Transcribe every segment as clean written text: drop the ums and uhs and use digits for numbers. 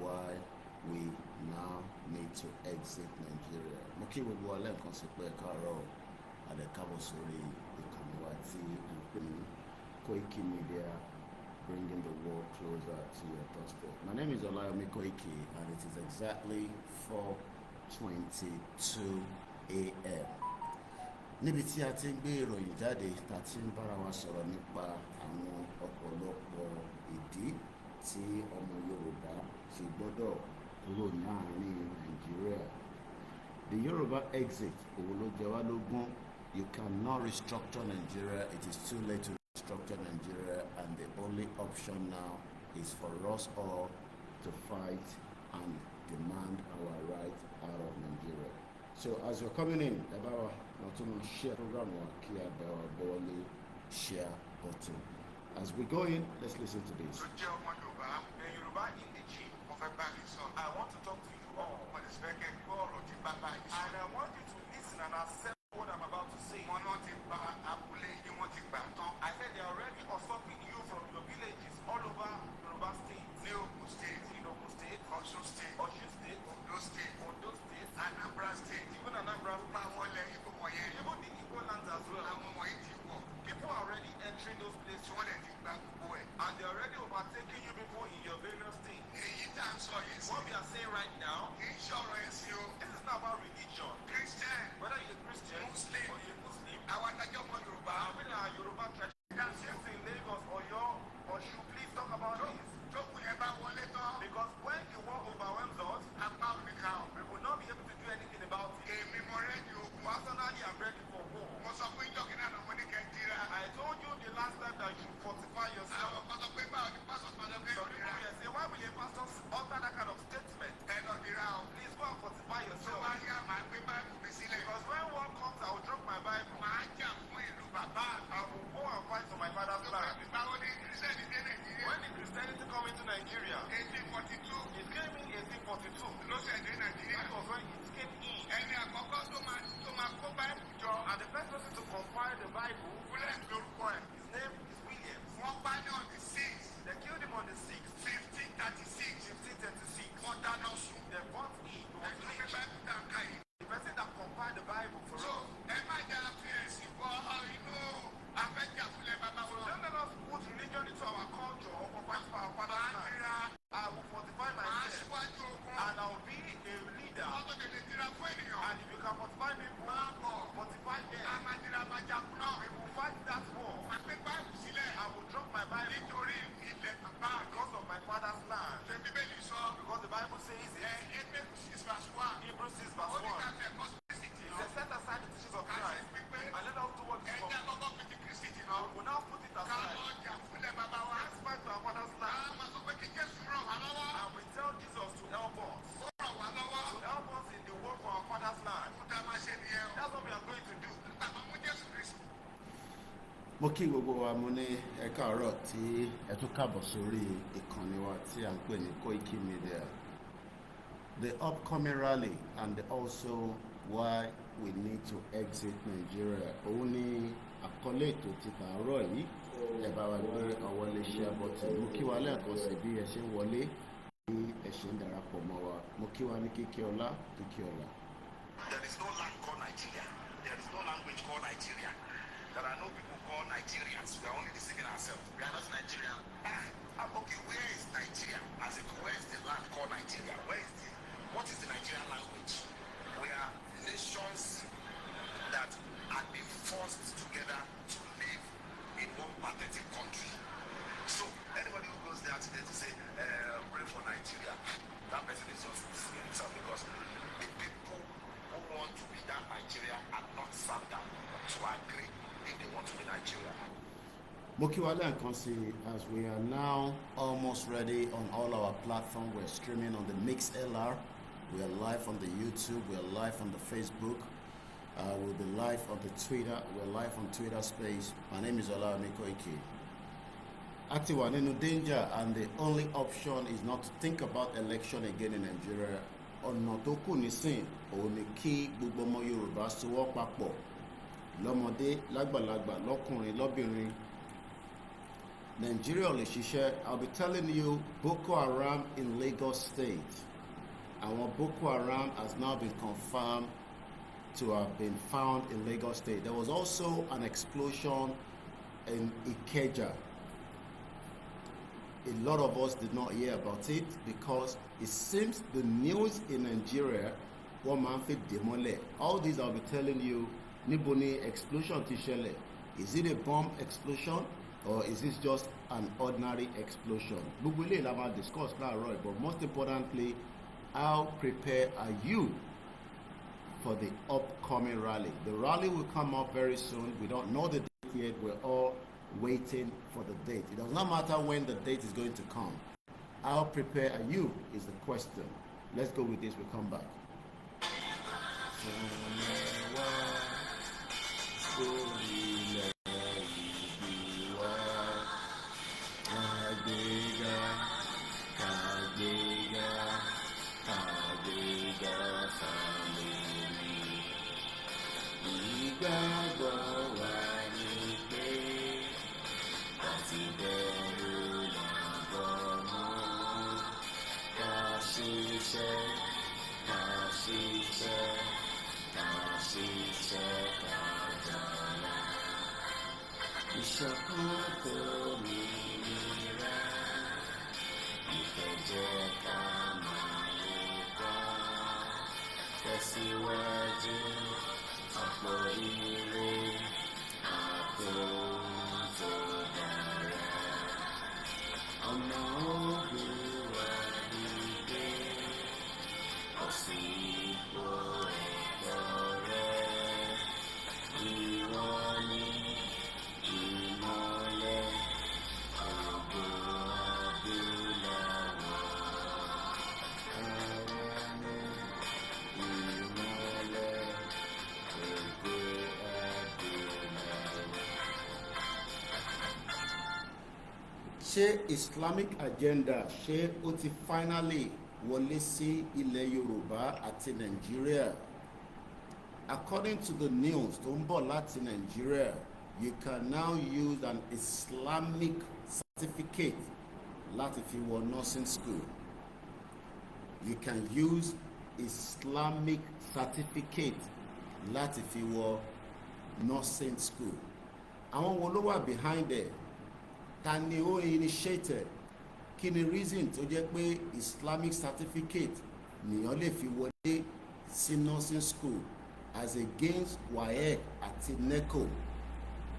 why we now need to exit Nigeria. Mo kí gbogbo wa lẹ́ẹ̀kan sí pé káàárọ̀ àdẹ̀kábọ̀ sórí ìkànnì wa tí à ń pè ní Koikimedia, bringing the world closer to your doorstep. My name is OLAYOMI KOIKI and it is exactly 4:22 a.m. Níbi tí a ti ń gbé ìròyìn jáde tá ti ń bára wa sọ̀rọ̀ nípa àwọn ọ̀pọ̀lọpọ̀ ìdí tí ọmọ Yorùbá ṣe gbọ́dọ̀ kúrò láàrin Nàìjíríà. The Yoruba exit òun ló jẹ wá lógún. You cannot restructure Nigeria. It is too late to restructure Nigeria, and the only option now is for us all to fight and demand our right out of Nigeria. So as you're coming in, about not to share program or share button. As we go in, let's listen to this. I want to talk to you all, and I want you to listen and accept what I'm about to say. I said they are already usurping you from your villages all over Yoruba State. Ogun State, Osun State, Ondo State, Anambra State, even Anambra State, even the Igbo lands as well. People are already entering those places and they're already overtaking you people in your various states. What we are saying right now, this is not about religion. Christian, whether you're a Christian Muslim, or you're a Muslim, Yoruba traditions in Lagos or should please talk about this. Because when the war overwhelms us, we will not be able to do anything about it. Personally, I'm ready for war. I told you the last time that you should fortify yourself. Some people will say, why will a pastor utter that kind of statement? Please go and fortify yourself. Because when war comes, I will drop my Bible. I will go and fight for my father's land. When did Christianity come into Nigeria? 1842. It came in 1842. That was when it came in. And the first person to compile the Bible, his name is William. They killed him on the 6th. 1536. They bought him. The person that compiled the Bible for us. Don't let us put religion into our culture or fight for our father's land. I will fortify myself and I will be a leader. And if you can fortify people, fortify them. We will fight that war. I will drop my Bible because of my father's land. Because the Bible says Hebrews 6 verse 1. They set aside the teachings of Christ and let us do what is for. We will now put it aside. Let's fight to our father's land. And we tell Jesus to help us. To help us in the work for our father's land. That's what we are going to do. Mo kí gbogbo wa mo ní ẹ káàárọ̀ tí ẹ tún káàbọ̀ sórí ìkànnì wa tí à ń pè ní Koikimedia. The upcoming rally and also why we need to exit Nigeria. Òun ni àkọlé ètò ti tàárọ̀ yìí. Ẹ bá wa gbé ọwọ́ lé share button. Mo kí wa lẹ́ẹ̀kan sí bí ẹ ṣe ń wọlé, bí ẹ ṣe ń darapọ̀ mọ́ wa. Mo kí wa ní kíkí ọlá. There is no land called Nigeria. There is no language called Nigeria. There are no people called Nigerians. We are only deceiving ourselves. We are not Nigerian. Okay, where is Nigeria? As in, where is the land called Nigeria? What is the Nigerian language? We are nations that have been forced together to live in one pathetic country. So anybody who goes there today to say, pray for Nigeria, that person is just deceiving himself, because the people who want to be that Nigeria are not sat down to agree if they want to be Nigeria. Mo kí wa lẹ́ẹ̀kan sí as we are now almost ready on all our platforms. We're streaming on the MixLR. We are live on the YouTube. We are live on the Facebook. We'll be live on the Twitter. We're live on Twitter Space. My name is OLAYOMI KOIKI. Active nínú danger, and the only option is not to think about election again in Nigeria. Ọ̀nà tó kù nísìn òun ni kí gbogbo ọmọ Yorùbá sowọ́ papọ̀, lọ́mọdé lágbàlagbà lọ́kùnrin lọ́bìnrin, Nigeria lè ṣiṣẹ́. I'll be telling you Boko Haram in Lagos State. Our Boko Haram has now been confirmed to have been found in Lagos State. There was also an explosion in Ikeja. A lot of us did not hear about it because it seems the news in Nigeria wọ́n máa ń fi dè mọ́lẹ̀. All these I'll be telling you, níbo ni explosion ti ṣẹlẹ̀? Is it a bomb explosion or is this just an ordinary explosion? Gbogbo eléyìí la máa discuss láàárọ̀, but most importantly, how prepared are you for the upcoming rally? The rally will come up very soon. We don't know the date yet. We're all waiting for the date. It does not matter when the date is going to come. How prepared are you is the question. Let's go with this. We'll come back. Ṣé Islamic agenda ṣé ó ti finally wọlé sí ilẹ̀ Yorùbá àti Nigeria? According to the news tó ń bọ̀ láti Nigeria, you can now use an Islamic certificate láti fi wọ nursing school. You can use Islamic certificate láti fi wọ nursing school. Àwọn wo ló wà behind it? Ta ni ó initiated? Kí ni reason tó jẹ́ pé Islamic certificate nìyàn lè fi wọlé sí nursing school as against WAEC àti NECO?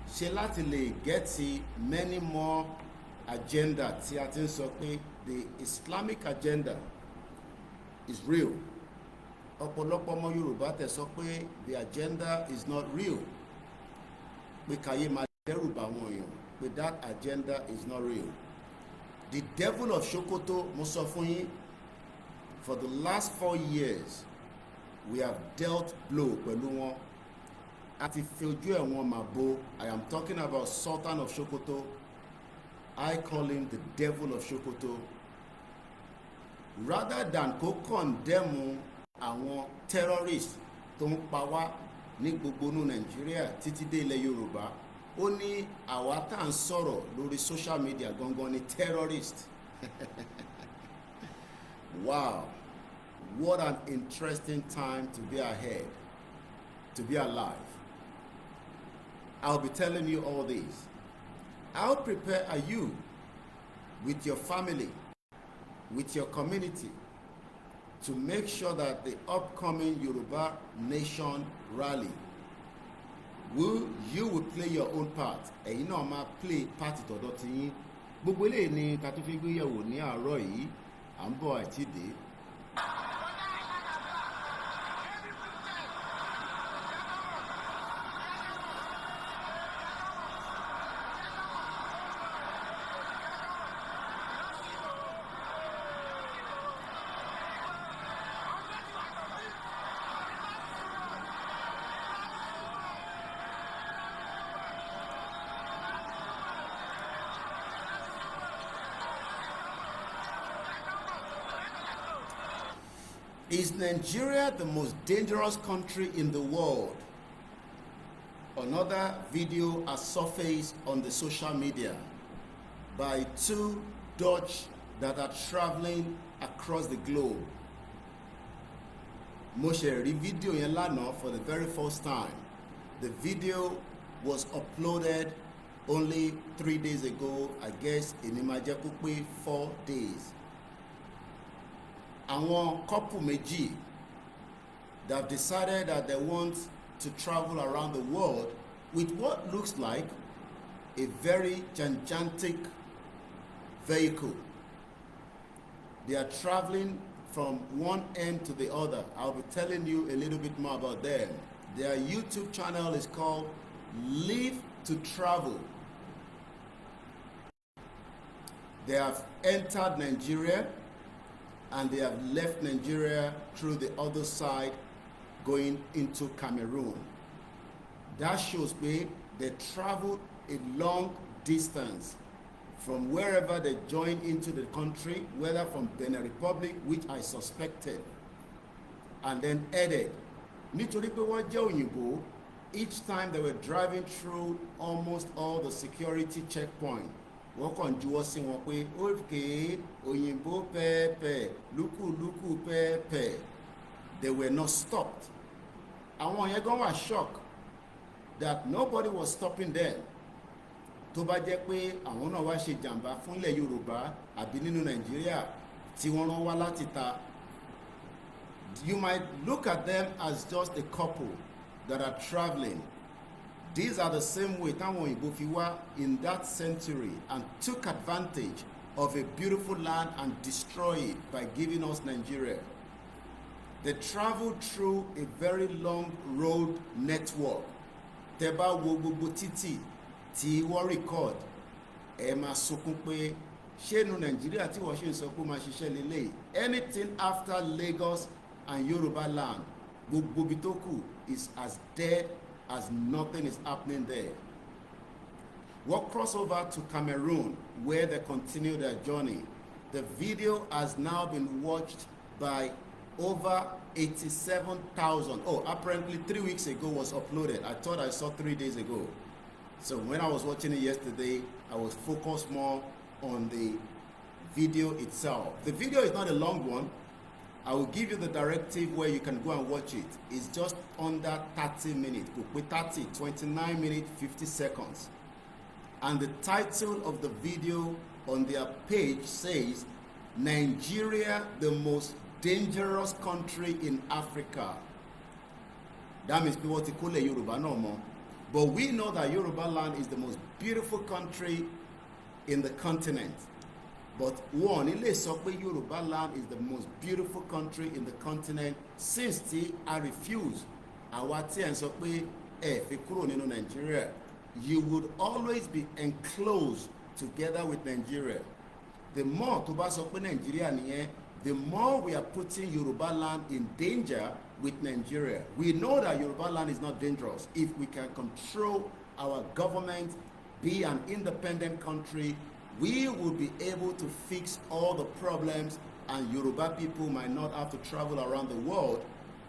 Ṣé láti lè get many more agenda tí a ti ń sọ pé the Islamic agenda is real? Ọ̀pọ̀lọpọ̀ ọmọ Yorùbá tẹ̀ sọ pé the agenda is not real, pé káyé máa dẹ́rù bá wọn èèyàn, pé that agenda is not real. The devil of Sokoto, mo sọ fún yín, for the last 4 years we have dealt blow pẹ̀lú wọn àti fi ojú ẹ̀ wọn mà bo. I am talking about Sultan of Sokoto. I call him the devil of Sokoto. Rather than kó condemn àwọn terrorists tó ń pa wá ní gbogbo inú Nàìjíríà títí dé ilẹ̀ Yorùbá, ó ní àwa tá à ń sọ̀rọ̀ lórí social media gangan ni terrorist. Wow, what an interesting time to be ahead, to be alive. I'll be telling you all this. How prepared are you with your family, with your community, to make sure that the upcoming Yoruba Nation rally, you will play your own part? Ẹ̀yin náà máa play part tọ̀dọ̀ ti yín. Gbogbo eléyìí ni ká tó fi gbéyẹ̀wò ní àárọ̀ yìí. À ń bọ̀ àti dé. Is Nigeria the most dangerous country in the world? Another video has surfaced on the social media. by two Dutch that are traveling across the globe. Mo ṣe rí fídíò yẹn lánàá for the very first time. The video was uploaded only 3 days ago. I guess èmi máa jẹ́ kó pé 4 days. Àwọn couple méjì that have decided that they want to travel around the world with what looks like a very gigantic vehicle. They are traveling from one end to the other. I'll be telling you a little bit more about them. Their YouTube channel is called Live to Travel. They have entered Nigeria and they have left Nigeria through the other side going into Cameroon. That shows me they traveled a long distance from wherever they joined into the country, whether from Benin Republic, which I suspected, and then headed. Nítorí pé wọ́n jẹ́ òyìnbó, each time they were driving through almost all the security checkpoints, wọ́n kàn juwọ́ sí wọn pé okay, òyìnbó pẹ́ẹ́pẹ́, lúkúlúkú pẹ́ẹ́pẹ́. They were not stopped. Àwọn yẹn gan wà shocked that nobody was stopping them. Tó bá jẹ́ pé àwọn náà wá ṣe jàǹbá fún ilẹ̀ Yorùbá àbí nínú Nàìjíríà tí wọ́n rán wá láti ta, you might look at them as just a couple that are traveling. These are the same way táwọn òyìnbó fi wá in that century and took advantage of a beautiful land and destroyed it by giving us Nigeria. They traveled through a very long road network. Tẹ́ bá wo gbogbo títì tí wọ́n record, ẹ máa sunkún pé ṣé inú Nàìjíríà tí wọ́n ṣe ń sọ pé máa ṣiṣẹ́ lélẹ̀. Anything after Lagos and Yoruba land, gbogbo ibi tó kù is as dead as nothing is happening there. We'll cross over to Cameroon where they continue their journey. The video has now been watched by over 87,000. Oh, apparently 3 weeks ago was uploaded. I thought I saw 3 days ago. So when I was watching it yesterday, I was focused more on the video itself. The video is not a long one. I will give you the directive where you can go and watch it. It's just under 30 minutes. With 30, 29 minutes, 50 seconds. And the title of the video on their page says, Nigeria, the most dangerous country in Africa. That means people to call Yoruba no more. But we know that Yoruba land is the most beautiful country in the continent. But one, ilé sọ pé Yoruba land is the most beautiful country in the continent since I refuse. Àwa tí ẹ̀ ń sọ pé ẹ fi kúrò nínú Nigeria, you would always be enclosed together with Nigeria. The more tó bá sọ pé Nigeria nìyẹn, the more we are putting Yoruba land in danger with Nigeria. We know that Yoruba land is not dangerous if we can control our government, be an independent country. We will be able to fix all the problems, and Yoruba people might not have to travel around the world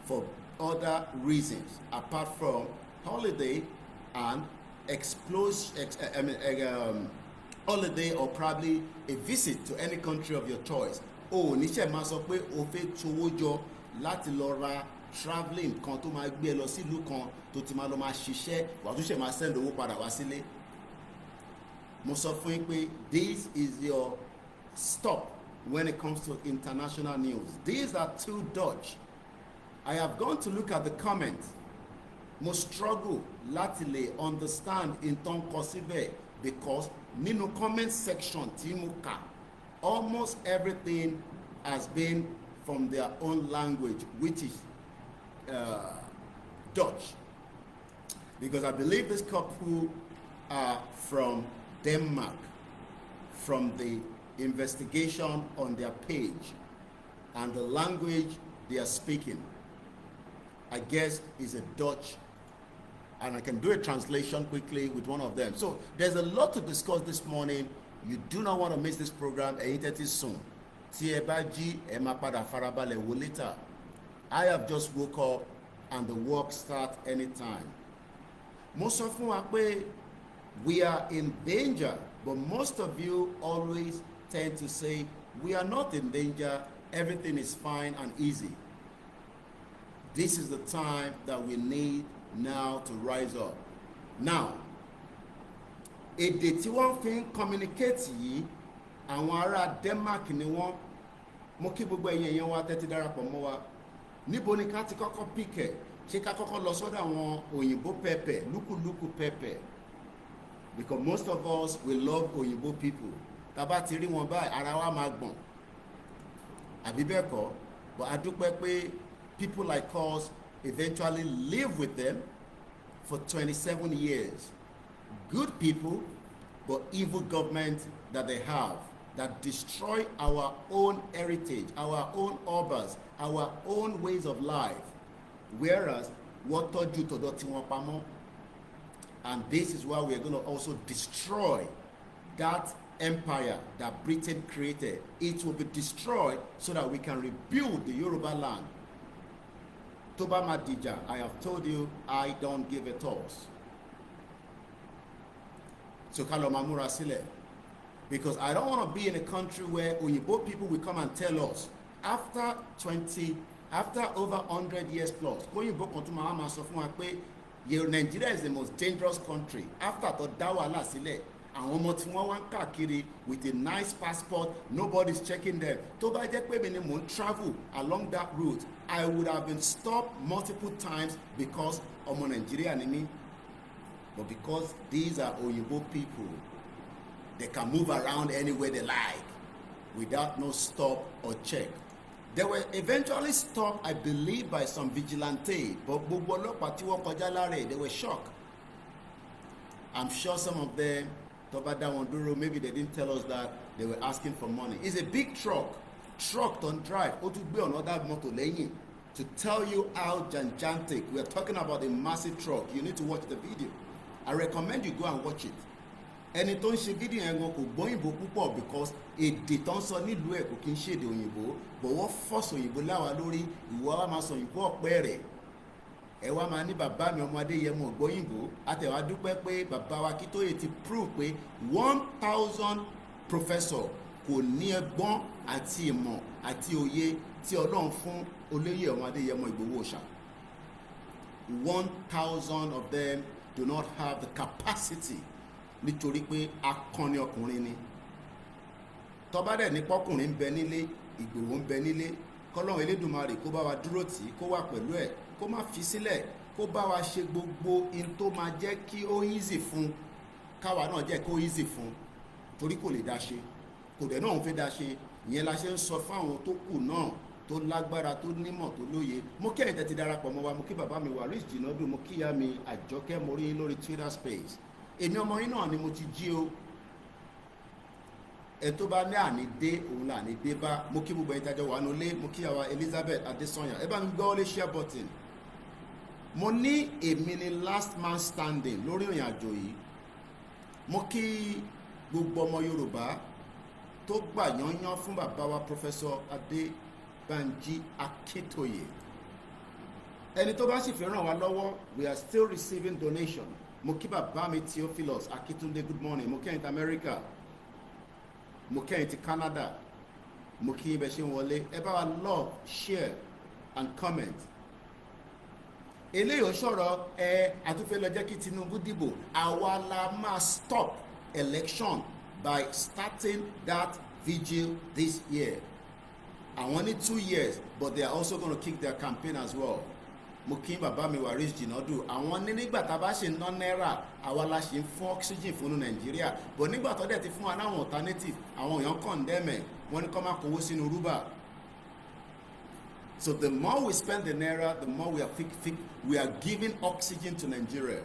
for other reasons apart from holiday and holiday or probably a visit to any country of your choice. Oh, níṣẹ́ máa sọ pé o fẹ́ towó jọ láti lọ ra travelling kan tó máa gbé ẹ lọ sílùú kan tó ti máa lọ máa ṣiṣẹ́ wà tó ṣe máa send owó padà wá sílé. Mo sọ fún yín pé this is your stop when it comes to international news. These are two Dutch. I have gone to look at the comments. Mo struggle láti lè understand in tó ń kọ síbẹ̀ because nínú comment section tí mo kà, almost everything has been from their own language, which is Dutch. Because I believe this couple are from Denmark, from the investigation on their page and the language they are speaking, I guess is a Dutch, and I can do a translation quickly with one of them. So there's a lot to discuss this morning. You do not want to miss this program. Ẹ̀yin tẹ́tí sùn tí ẹ bá jí ẹ máa padà farabalẹ̀ wò later. I have just woke up and the work starts anytime. Mo sọ fún wa pé we are in danger But most of you always tend to say, we are not in danger, everything is fine and easy. This is the time that we need now to rise up. Now, èdè tí wọ́n fi ń communicate yìí, àwọn ará Denmark ni wọ́n. Mo kí gbogbo ẹ̀yin èèyàn wa tẹ́tí darapọ̀ mọ́ wa. Níbo ni ká ti kọ́kọ́ pìkẹ̀? Ṣé ká kọ́kọ́ lọ sọ́dọ̀ àwọn òyìnbó pẹpẹ, lúkúlúkú pẹpẹ? Because most of us, we love òyìnbó people. Tá bá ti rí wọn báyìí, ara wa máa gbọ̀n. Àbí bẹ́ẹ̀ kọ́? But a dúpẹ́ pé people like us eventually live with them for 27 years. Good people, but evil government that they have that destroy our own heritage, our own urbans, our own ways of life. Whereas, what tọ́jú tọ̀dọ̀ tí wọ́n pamọ́. And this is why we are going to also destroy that empire that Britain created. It will be destroyed so that we can rebuild the Yoruba land. Toba Madija, I have told you, I don't give a toss. So Kalomamura Sile. Because I don't want to be in a country where Oyinbo people will come and tell us, after over 100 years plus, Oyinbo Kontuma Ama sọ fún wa pé Nigeria is the most dangerous country. After the Dawala Sile, àwọn ọmọ tí wọ́n wá ń káàkiri with a nice passport, nobody's checking them. Tó bá jẹ́ pé mi ni mò ń travel along that route, I would have been stopped multiple times because ọmọ Nigeria ni mí. But because these are Oyinbo people, they can move around anywhere they like without no stop or check. They were eventually stopped, I believe, by some vigilante, but gbogbo ọlọ́pàá tí wọ́n kọjá lára, they were shocked. I'm sure some of them, Toba Dawanduro, maybe they didn't tell us that they were asking for money. It's a big truck on drive, ó tún gbé another motor lẹ́yìn, to tell you how gigantic. We are talking about a massive truck. You need to watch the video. I recommend you go and watch it. Ẹni tó ń ṣe fídíò yẹn gan kò gbọ́ òyìnbó púpọ̀ because èdè tó ń sọ nílùú ẹ̀ kò kí ń ṣèdè òyìnbó, but wọ́n fọ́ọ̀sì òyìnbó láwa lórí. Ìwọ wa máa sọ òyìnbó ọ̀pẹ́ rẹ̀, ẹ wá máa ní bàbá mi ọmọ Adéyẹmọ ògbóyìnbó. Àtẹ̀wá dúpẹ́ pé bàbá wa Akíntóyè ti prove pé 1000 professor kò ní ẹgbọ́n àti ìmọ̀ àti òye tí Ọlọ́run fún olóyè ọmọ Adéyẹmọ Ìgbòho Òòṣà. 1000 of them do not have the capacity, nítorí pé akọni ọkùnrin ni. Tọ́ba dẹ̀ ní pọ́kùnrin ń bẹ nílé, Ìgbòho ń bẹ nílé, kọ́lọ́run Elédùmarè kó bá wa dúró tì í, kó wà pẹ̀lú ẹ̀, kó má fi sílẹ̀, kó bá wa ṣe gbogbo in tó máa jẹ́ kí ó easy fún, káwa náà jẹ́ kó easy fún, torí kò lè dá ṣe, kò dẹ̀ náà ń fẹ́ dá ṣe. Ìyẹn la ṣe ń sọ fún àwọn tó kù náà tó lágbára, tó nímọ̀, tó lóye. Mo kí ẹ̀yin tẹ́ ti darapọ̀ mọ́ wa, mo kí bàbá mi Waris Jinadu, mo kí ìyá mi Àjọkẹ́, mo rí yín lórí Twitter space. Èmi ọmọ yín náà ni mo ti jí o. Ẹ tó bá ní àní dé, òun là ní dé bá. Mo kí gbogbo ẹ̀yin tájọ wà nulẹ̀, mo kí àwa Elizabeth Adesanya. Ẹ bá mi gbọ́ lé share button. Mo ní èmi ni last man standing lórí ìrìn àjò yìí. Mo kí gbogbo ọmọ Yorùbá tó gbà yányán fún bàbá wa Professor Adébánjí Akíntóyè. Ẹni tó bá sì fẹ́ ràn wá lọ́wọ́, we are still receiving donation. Mo kí bàbá mi Theophilus Akíntúndé, good morning. Mo kí ẹ̀yin ti America, mo kí ẹ̀yin ti Canada, mo kí ibẹ̀ ṣe ń wọlé. Ẹ bá wa love, share and comment. Eléyìí ò sọ̀rọ̀ àtúnfẹ́ lọ jẹ́ kí Tinubu dìbò. Àwa la máa stop election by starting that vigil this year. Àwọn ní 2 years, but they are also going to kick their campaign as well. Mo kí bàbá mi Waris Jinadu. Àwọn ní nígbà tá a bá ṣe ná náírà, àwa la ṣe ń fún oxygen fún Nàìjíríà. But nígbà tó dẹ̀ ti fún wa náwọn alternative, àwọn èèyàn condemn ẹ̀, wọ́n ní kó máa kówó sínú rúbà. So the more we spend the naira, the more we are giving oxygen to Nigeria.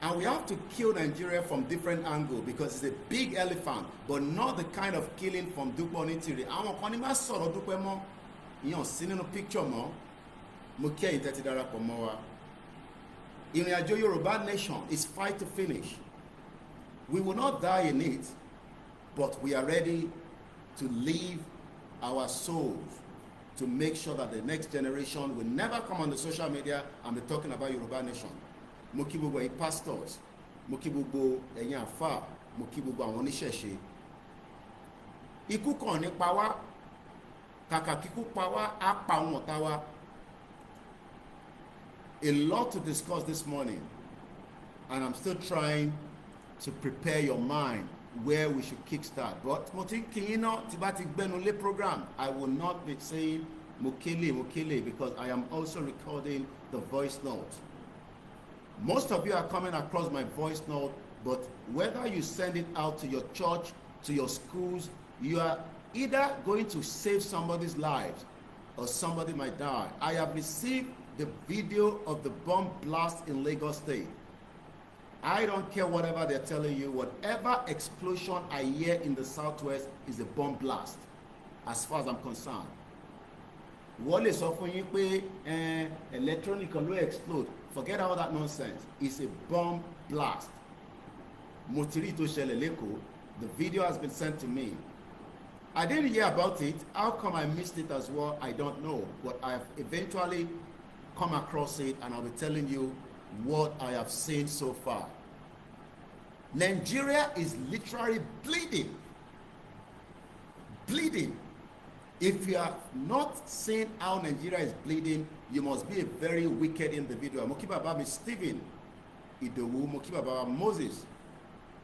And we have to kill Nigeria from different angles because it's a big elephant, but not the kind of killing from Dúpẹ́ Onítìrì. Àwọn kan ní má sọ̀rọ̀ Dúpẹ́ mọ́, ìyẹn sí nínú picture mọ́. Mo kí ẹ̀yin tẹ́ ti darapọ̀ mọ́ wa. Ìrìn àjò Yorùbá nation is fight to finish. We will not die in it, but we are ready to leave our souls to make sure that the next generation will never come on the social media and be talking about Yoruba nation. Mo kí gbogbo ẹ̀yin pastors, mo kí gbogbo ẹ̀yin àfáà, mo kí gbogbo àwọn oníṣẹ̀ṣe. Ikú kàn ní pa wá, kàkà kíkú pa wá, á pa àwọn ọ̀tá wa. A lot to discuss this morning, and I'm still trying to prepare your mind where we should kickstart. But mo ti kí yín náà tí bá ti gbẹ́nu lé program, I will not be saying Mokele, because I am also recording the voice note. Most of you are coming across my voice note, but whether you send it out to your church, to your schools, you are either going to save somebody's lives or somebody might die. I have received the video of the bomb blast in Lagos State. I don't care whatever they're telling you. Whatever explosion I hear in the southwest is a bomb blast, as far as I'm concerned. Wọ́n lè sọ fún yín pé electronic kan ló explode. Forget all that nonsense. It's a bomb blast. Mo ti rí tó ṣẹlẹ̀ l'Ékòó. The video has been sent to me. I didn't hear about it. How come I missed it as well? I don't know. But I have eventually come across it, and I'll be telling you what I have seen so far. Nigeria is literally bleeding. Bleeding. If you have not seen how Nigeria is bleeding, you must be a very wicked individual. Mo kí bàbá mi Stephen Idowu, mo kí bàbá Moses,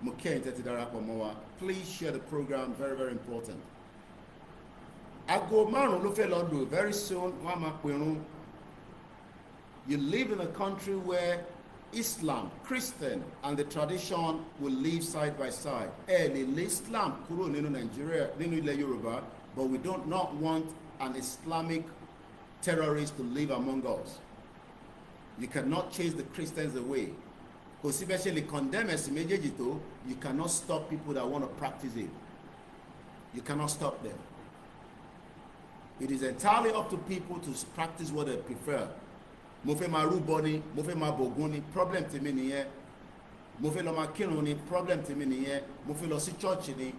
mo kí ẹ̀yin tẹ́tí darapọ̀ mọ́ wa. Please share the program, very, very important. Aago márùn-ún ló fẹ́ lọ lò, very soon wọ́n á máa pèrún. You live in a country where Islam, Christian, and the tradition will live side by side. Lè Islam kúrò nínú Nigeria, nínú ilẹ̀ Yoruba, but we don't not want an Islamic terrorist to live among us. You cannot chase the Christians away. Because especially condemn ẹ̀sìn méjèèjì tó, you cannot stop people that want to practice it. You cannot stop them. It is entirely up to people to practice what they prefer. Mo fẹ́ máa rúbọ ni, mo fẹ́ máa bògún ni, problem tèmi nìyẹn. Mo fẹ́ lọ máa kírun ni, problem tèmi nìyẹn. Mo fẹ́ lọ sí church ni.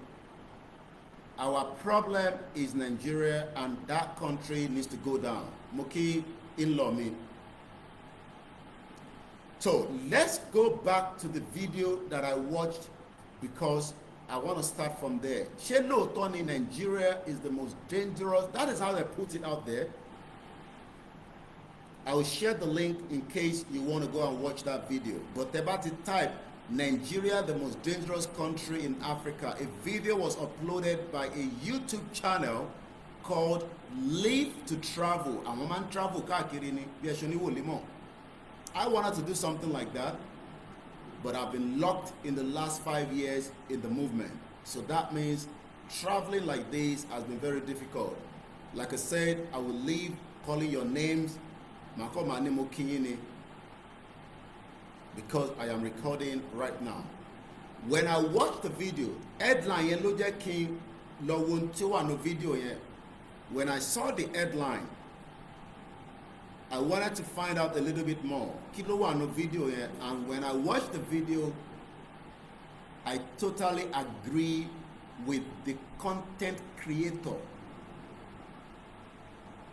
Our problem is Nigeria, and that country needs to go down. Mo kí in-law mi. So let's go back to the video that I watched, because I want to start from there. Ṣé lóòótọ́ ni Nigeria is the most dangerous? That is how they put it out there. I will share the link in case you want to go and watch that video. But about it, type Nigeria, the most dangerous country in Africa. A video was uploaded by a YouTube channel called Live to Travel. Àwọn máa ń travel káàkiri ni bí ẹṣin oníwò límọ̀. I wanted to do something like that, but I've been locked in the last 5 years in the movement. So that means traveling like this has been very difficult. Like I said, I will leave calling your names, Makoma Nemo Kinyini, because I am recording right now. When I watched the video, headline yẹn ló jẹ́ kí n lọ wo ohun tí ó wà ní video yẹn. When I saw the headline, I wanted to find out a little bit more. Kí ló wà ní video yẹn? And when I watched the video, I totally agree with the content creator.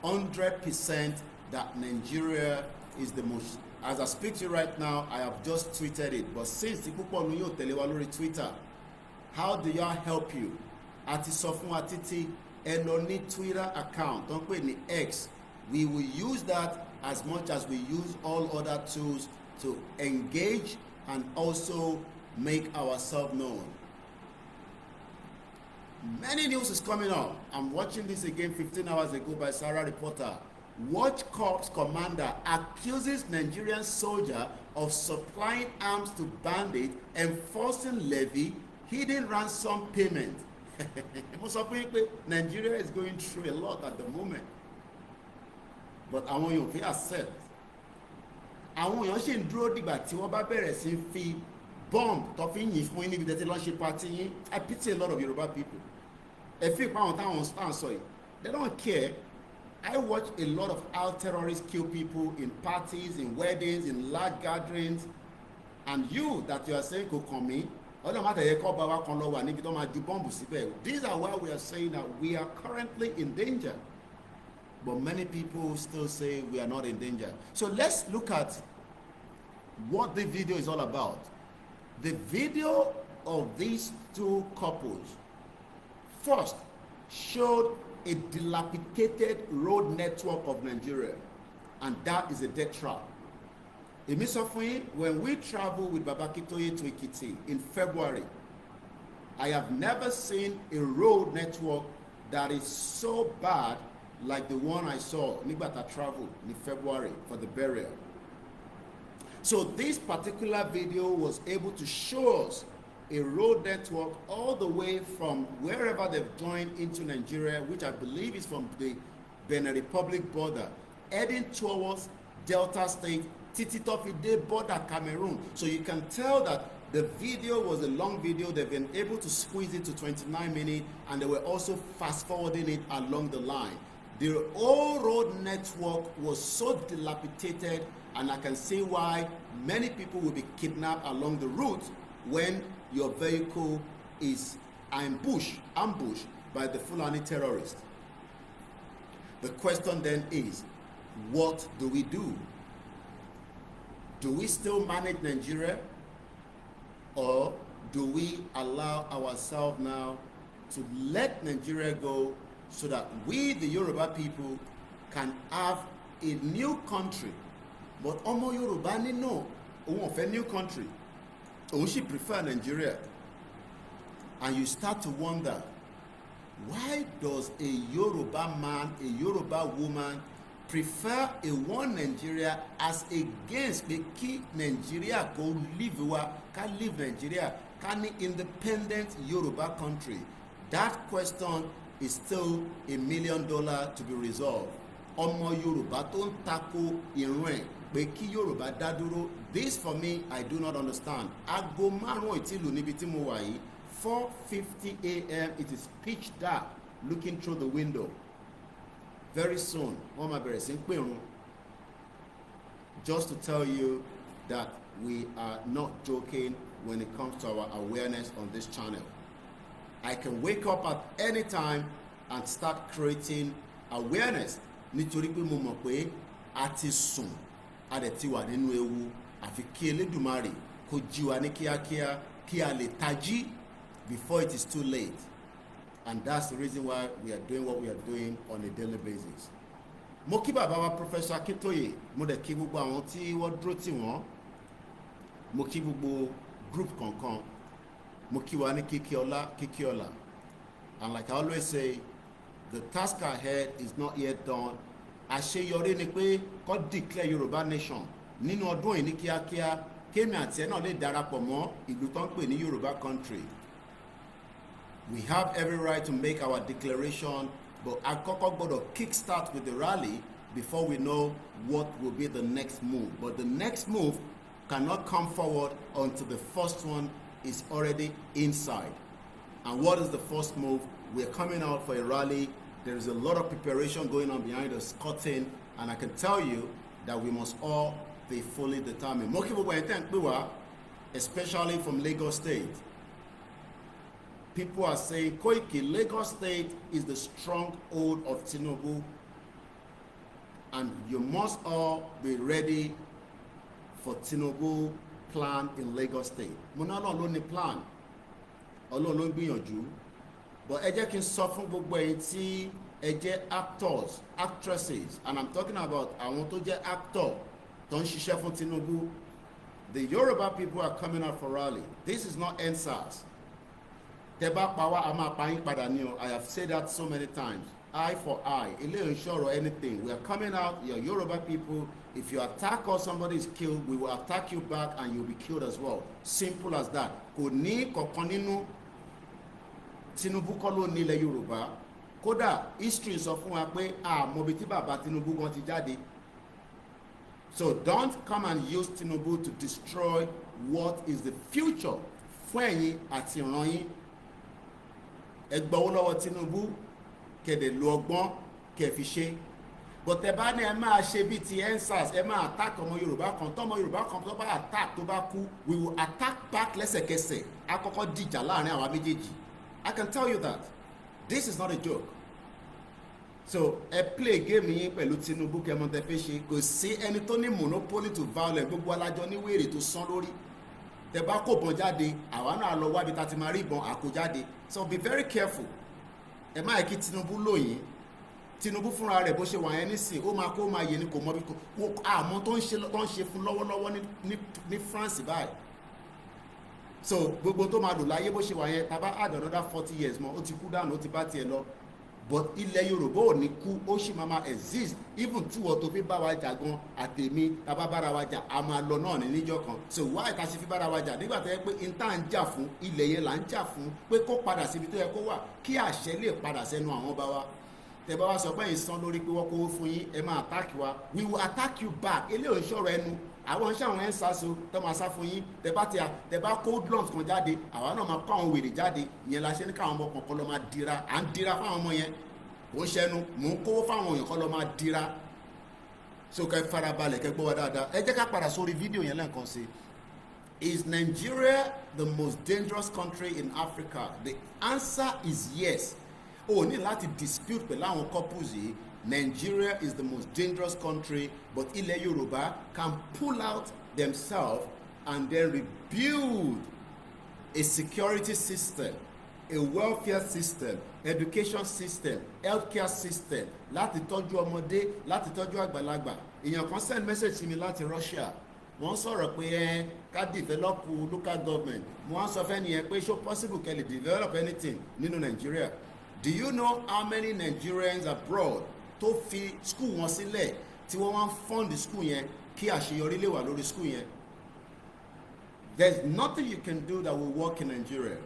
100% that Nigeria is the most. As I speak to you right now, I have just tweeted it. But since the people know you tell you Twitter, how do y'all help you? Àti sọ fún wa títí ẹ lọ ní Twitter account, don't pè ní X. We will use that as much as we use all other tools to engage and also make ourselves known. Many news is coming up. I'm watching this again 15 hours ago by Sarah Reporter. Watch Corps commander accuses Nigerian soldier of supplying arms to bandits, enforcing levy, hidden ransom payment. Nigeria is going through a lot at the moment. But àwọn èèyàn fi accept. Àwọn èèyàn ṣì ń dúró dìgbà tí wọ́n bá bẹ̀rẹ̀ sí fi bomb tó fi ń yìn fún yín níbi tẹ́tí lọ́n ṣe party yín. I pity a lot of Yoruba people. Ẹ fi ìpá àwọn táwọn stand sọ yìí. They don't care. I watch a lot of how terrorists kill people in parties, in weddings, in large gatherings. And you that you are saying kò kàn mí, ọlọ́run má tẹ̀yẹ kọ́ bá wa kan lọ wà níbi tó máa ju bọ́ǹbù síbẹ̀. These are why we are saying that we are currently in danger. But many people still say we are not in danger. So let's look at what the video is all about. The video of these two couples first showed a dilapidated road network of Nigeria, and that is a death trap. Èmi sọ fún yín, when we travel with Baba Akintoye to Ekiti in February, I have never seen a road network that is so bad like the one I saw nígbà tá travel in February for the burial. So this particular video was able to show us a road network all the way from wherever they've joined into Nigeria, which I believe is from the Benin Republic border, heading towards Delta State, títí tó fi dé border Cameroon. So you can tell that the video was a long video. They've been able to squeeze it to 29 minutes, and they were also fast forwarding it along the line. The whole road network was so dilapidated, and I can see why many people will be kidnapped along the route when your vehicle is ambushed by the Fulani terrorists. The question then is, what do we do? Do we still manage Nigeria, or do we allow ourselves now to let Nigeria go so that we, the Yoruba people, can have a new country? But Omo Yoruba ni no, òun ò fẹ́ new country, òun sì prefer Nigeria. And you start to wonder, why does a Yoruba man, a Yoruba woman prefer a one Nigeria as against the key Nigeria go live wa, can live Nigeria, can independent Yoruba country? That question is still $1 million to be resolved. Ọmọ Yoruba tó ń tako ìran ẹ̀ pé kí Yorùbá dá dúró. This for me, I do not understand. Aago márùn-ún ìtìlú níbi tí mo wà yìí, 4:50 a.m. It is pitch dark, looking through the window. Very soon, wọ́n máa bẹ̀rẹ̀ sí pè run. Just to tell you that we are not joking when it comes to our awareness on this channel. I can wake up at any time and start creating awareness. Nítorí pé mo mọ̀ pé a ti sùn, a dẹ̀ ti wà nínú ewu, àfi kí Elédùmarè kó jí wa ní kíákíá kí a lè tají before it is too late. And that's the reason why we are doing what we are doing on a daily basis. Mo kí bàbá wa Professor Akintoye, mo dẹ̀ kí gbogbo àwọn tí wọ́n dúró tì wọ́n, mo kí gbogbo group kankan, mo kí wa ní kíkí ọlá. And like I always say, the task ahead is not yet done. Àṣeyọrí ni pé kó declare Yorùbá nation nínú ọdún yìí ní kíákíá, kémi àti ẹ náà lè darapọ̀ mọ́ ìlú tó ń pè ní Yorùbá country. We have every right to make our declaration, but àkọ́kọ́ gbọ́dọ̀ kickstart with the rally before we know what will be the next move. But the next move cannot come forward until the first one is already inside. And what is the first move? We're coming out for a rally. There is a lot of preparation going on behind the curtain, and I can tell you that we must all be fully determined. Mo kí gbogbo ẹ̀yin tẹ́ ń pè wá, especially from Lagos State. People are saying, Koiki, Lagos State is the stronghold of Tinubu, and you must all be ready for Tinubu plan in Lagos State. Mo ní Ọlọ́run ló ní plan, Ọlọ́run ló ń gbìyànjú. But ẹ jẹ́ kí n sọ fún gbogbo ẹ̀yin tí ẹ jẹ́ actors, actresses, and I'm talking about àwọn tó jẹ́ actor tó ń ṣiṣẹ́ fún Tinubu. The Yoruba people are coming out for rally. This is not EndSARS. Tẹ́ bá pa wá, a máa pa yín padà ní o. I have said that so many times. Eye for eye. Ilé ìṣọ́ or anything. We are coming out, you're Yoruba people. If you attack or somebody is killed, we will attack you back and you'll be killed as well. Simple as that. Kò ní kankan nínú Tinubu kọ́ ló ní ilẹ̀ Yorùbá. Kódà history sọ fún wa pé àmọ́ bí tí bàbá Tinubu gan ti jáde. So don't come and use Tinubu to destroy what is the future fún ẹ̀yin àti ìran yín. Ẹ gbọ́wọ́ lọ́wọ́ Tinubu, kẹ̀dẹ̀ lo ọgbọ́n kẹ̀ fi ṣe. But ẹ bá ní ẹ máa ṣe bí ti EndSARS, ẹ máa attack ọmọ Yorùbá kan, tọ́mọ Yorùbá kan tó bá attack tó bá kú, we will attack back lẹ́sẹ̀kẹsẹ̀. A kọ́kọ́ dìjà láàrin àwa méjèèjì. I can tell you that. This is not a joke. So, ẹ play game yín pẹ̀lú Tinubu kẹmọ tẹ fẹ́ ṣe. Kò sí ẹni tó ní monopoly to violence, gbogbo alájọ ní wèrè tó sán lórí. tẹ bá kó bọn jáde àwa náà lọ wábi tá ti máa rí ìbọn àkó jáde. So be very careful. Ẹ má yẹ kí Tinubu lóyìn. Tinubu fúnra rẹ̀ bó ṣe wà yẹn nísìn ó máa kó máa yẹ ni kò mọ bí kò àmọ́ tó ń ṣe fún lọ́wọ́lọ́wọ́ ní France báyìí. So gbogbo tó máa lò láyé bó ṣe wà yẹn tá bá add another 40 years mọ́ ó ti kú dànù ó ti bá tiẹ̀ lọ. But ilẹ̀ Yorùbá ò ní kú ó sì máa exist even tí wọ́n tó fi bá wa jà gan àtèmi tá bá bára wa jà a máa lọ náà ní níjọ́ kan. So why ta ṣe fi bára wa jà nígbà tó yẹ pé n tá ń jà fún ilẹ̀ yẹn là ń jà fún pé kó padà síbi tó yẹ kó wà kí àṣẹ lè padà sẹ́nu àwọn bá wa. Tẹ́ bá wá sọ pé ìsan lórí pé wọ́n kówó fún yín ẹ máa attack wa, we will attack you back. Eléyìí ò ń ṣọ̀rọ̀ ẹnu àwọn iṣẹ́ àwọn ẹ̀ ń sáso tó máa sá fún yín. Tẹ́ bá kó drums kan jáde àwa náà máa kó àwọn wèrè jáde. Ìyẹn la ṣe ní káwọn ọmọ kọ̀ọ̀kan lọ máa dira à ń dira fáwọn ọmọ yẹn kò ń ṣẹnu mò ń kówó fáwọn èèyàn kọ́ lọ máa dira. So kẹ́ farabalẹ̀ kẹ́ gbọ́ wa dáadáa. Ẹ jẹ́ ká padà sórí fídíò yẹn lẹ́ẹ̀kan sí. Is Nigeria the most dangerous country in Africa? The answer is yes. O ní láti dispute pẹ̀lú àwọn couples yìí. Nigeria is the most dangerous country, but ilẹ̀ Yorùbá can pull out themselves and then rebuild a security system, a welfare system, education system, healthcare system, láti tọ́jú ọmọdé, láti tọ́jú àgbàlagbà. Èèyàn kan send message sí mi láti Russia. Wọ́n sọ̀rọ̀ pé ká develop local government. Wọ́n sọ fẹ́ nìyẹn pé ṣó possible kẹ́ lè develop anything nínú Nigeria. Do you know how many Nigerians abroad tó fi school wọn sílẹ̀ tí wọ́n wá fund school yẹn kí àṣeyọrí lè wà lórí school yẹn? There's nothing you can do that will work in Nigeria.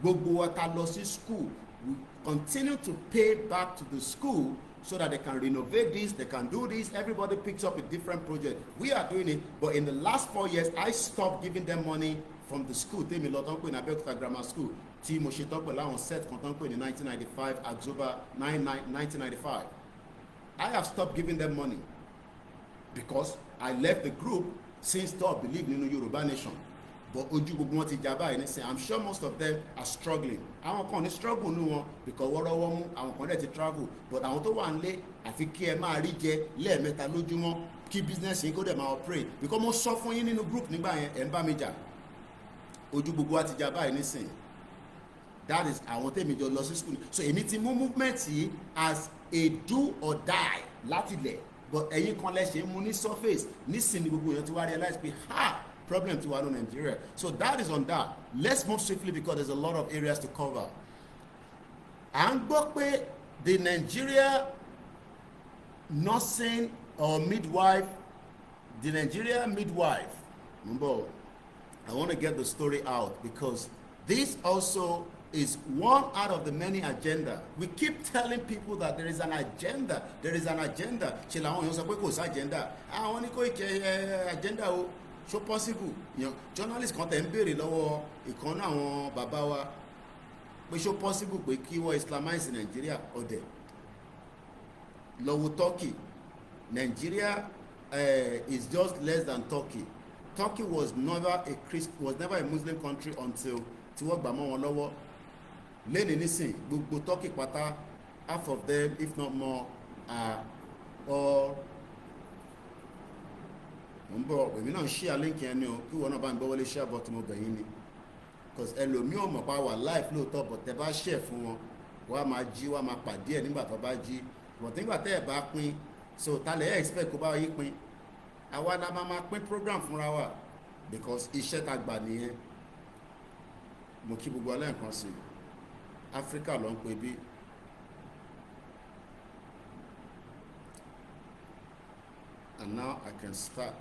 Gbogbo wa ta lọ sí school, we continue to pay back to the school so that they can renovate this, they can do this. Everybody picks up a different project. We are doing it, but in the last 4 years, I stopped giving them money from the school. Tèmi lọ tán pé ní Abẹ́òkúta Grammar School tí mo ṣe tán pẹ̀lú àwọn set kan tán pé ní 1995 October 1995. I have stopped giving them money because I left the group since they believe nínú Yoruba nation. But ojú gbogbo wọn ti jà báyìí nísìnyí. I'm sure most of them are struggling. Àwọn kan ní struggle nínú wọn because wọ́rọ́wọ́ mú àwọn kan dẹ̀ ti travel. But àwọn tó wà nílé àfi kí ẹ máa rí jẹ lẹ́ẹ̀mẹ́ta lójúmọ́ kí business yín kó dẹ̀ máa operate. Because mo sọ fún yín nínú group nígbà yẹn ẹ̀ ń bá mi jà. Ojú gbogbo wa ti jà báyìí nísìnyí. That is àwọn tèmi jọ lọ sí school. So èmi ti mú movement yìí as a do or die láti lẹ̀. But ẹ̀yin kan lẹ ṣe mú ní surface nísìnyí gbogbo èèyàn ti wá realize pé problem to our Nigeria. So that is on that. Let's move swiftly because there's a lot of areas to cover. À ń gbọ́ pé the Nigeria nursing or midwife, the Nigeria midwife, remember, I want to get the story out because this also is one out of the many agenda. We keep telling people that there is an agenda. There is an agenda. Ṣé làwọn èèyàn sọ pé kò sí agenda? Àwọn ní kò ìkẹ́ agenda o. So possible, journalist kan tẹ̀ ń béèrè lọ́wọ́ ìkan náà àwọn bàbá wa pé so possible pé kí wọ́n islamize Nigeria ọ̀dẹ̀ lọ́wọ́ Turkey. Nigeria is just less than Turkey. Turkey was never a Muslim country until tí wọ́n gbà mọ́ wọn lọ́wọ́. Lẹ́ni nísìn gbogbo Turkey pátá half of them if not more are all ń bọ̀ èmi náà share link yẹn ni o kí wọn náà bá ń gbọ́ wọlé share button mo bẹ̀yìn ni because ẹlòmíì ò mọ̀ pa wà live lóòótọ́ but tẹ bá share fún wọn wọ́n á máa jí wọ́n á máa pàdé ẹ̀ nígbà tó bá jí but nígbà tẹ́ ẹ̀ bá pín so talẹ̀ ẹ̀ expect kó bá yí pín àwa náà máa pín program fúnra wa because iṣẹ́ ta gbà nìyẹn. Mo kí gbogbo alẹ́ nǹkan sí Africa ló ń pè bí. And now I can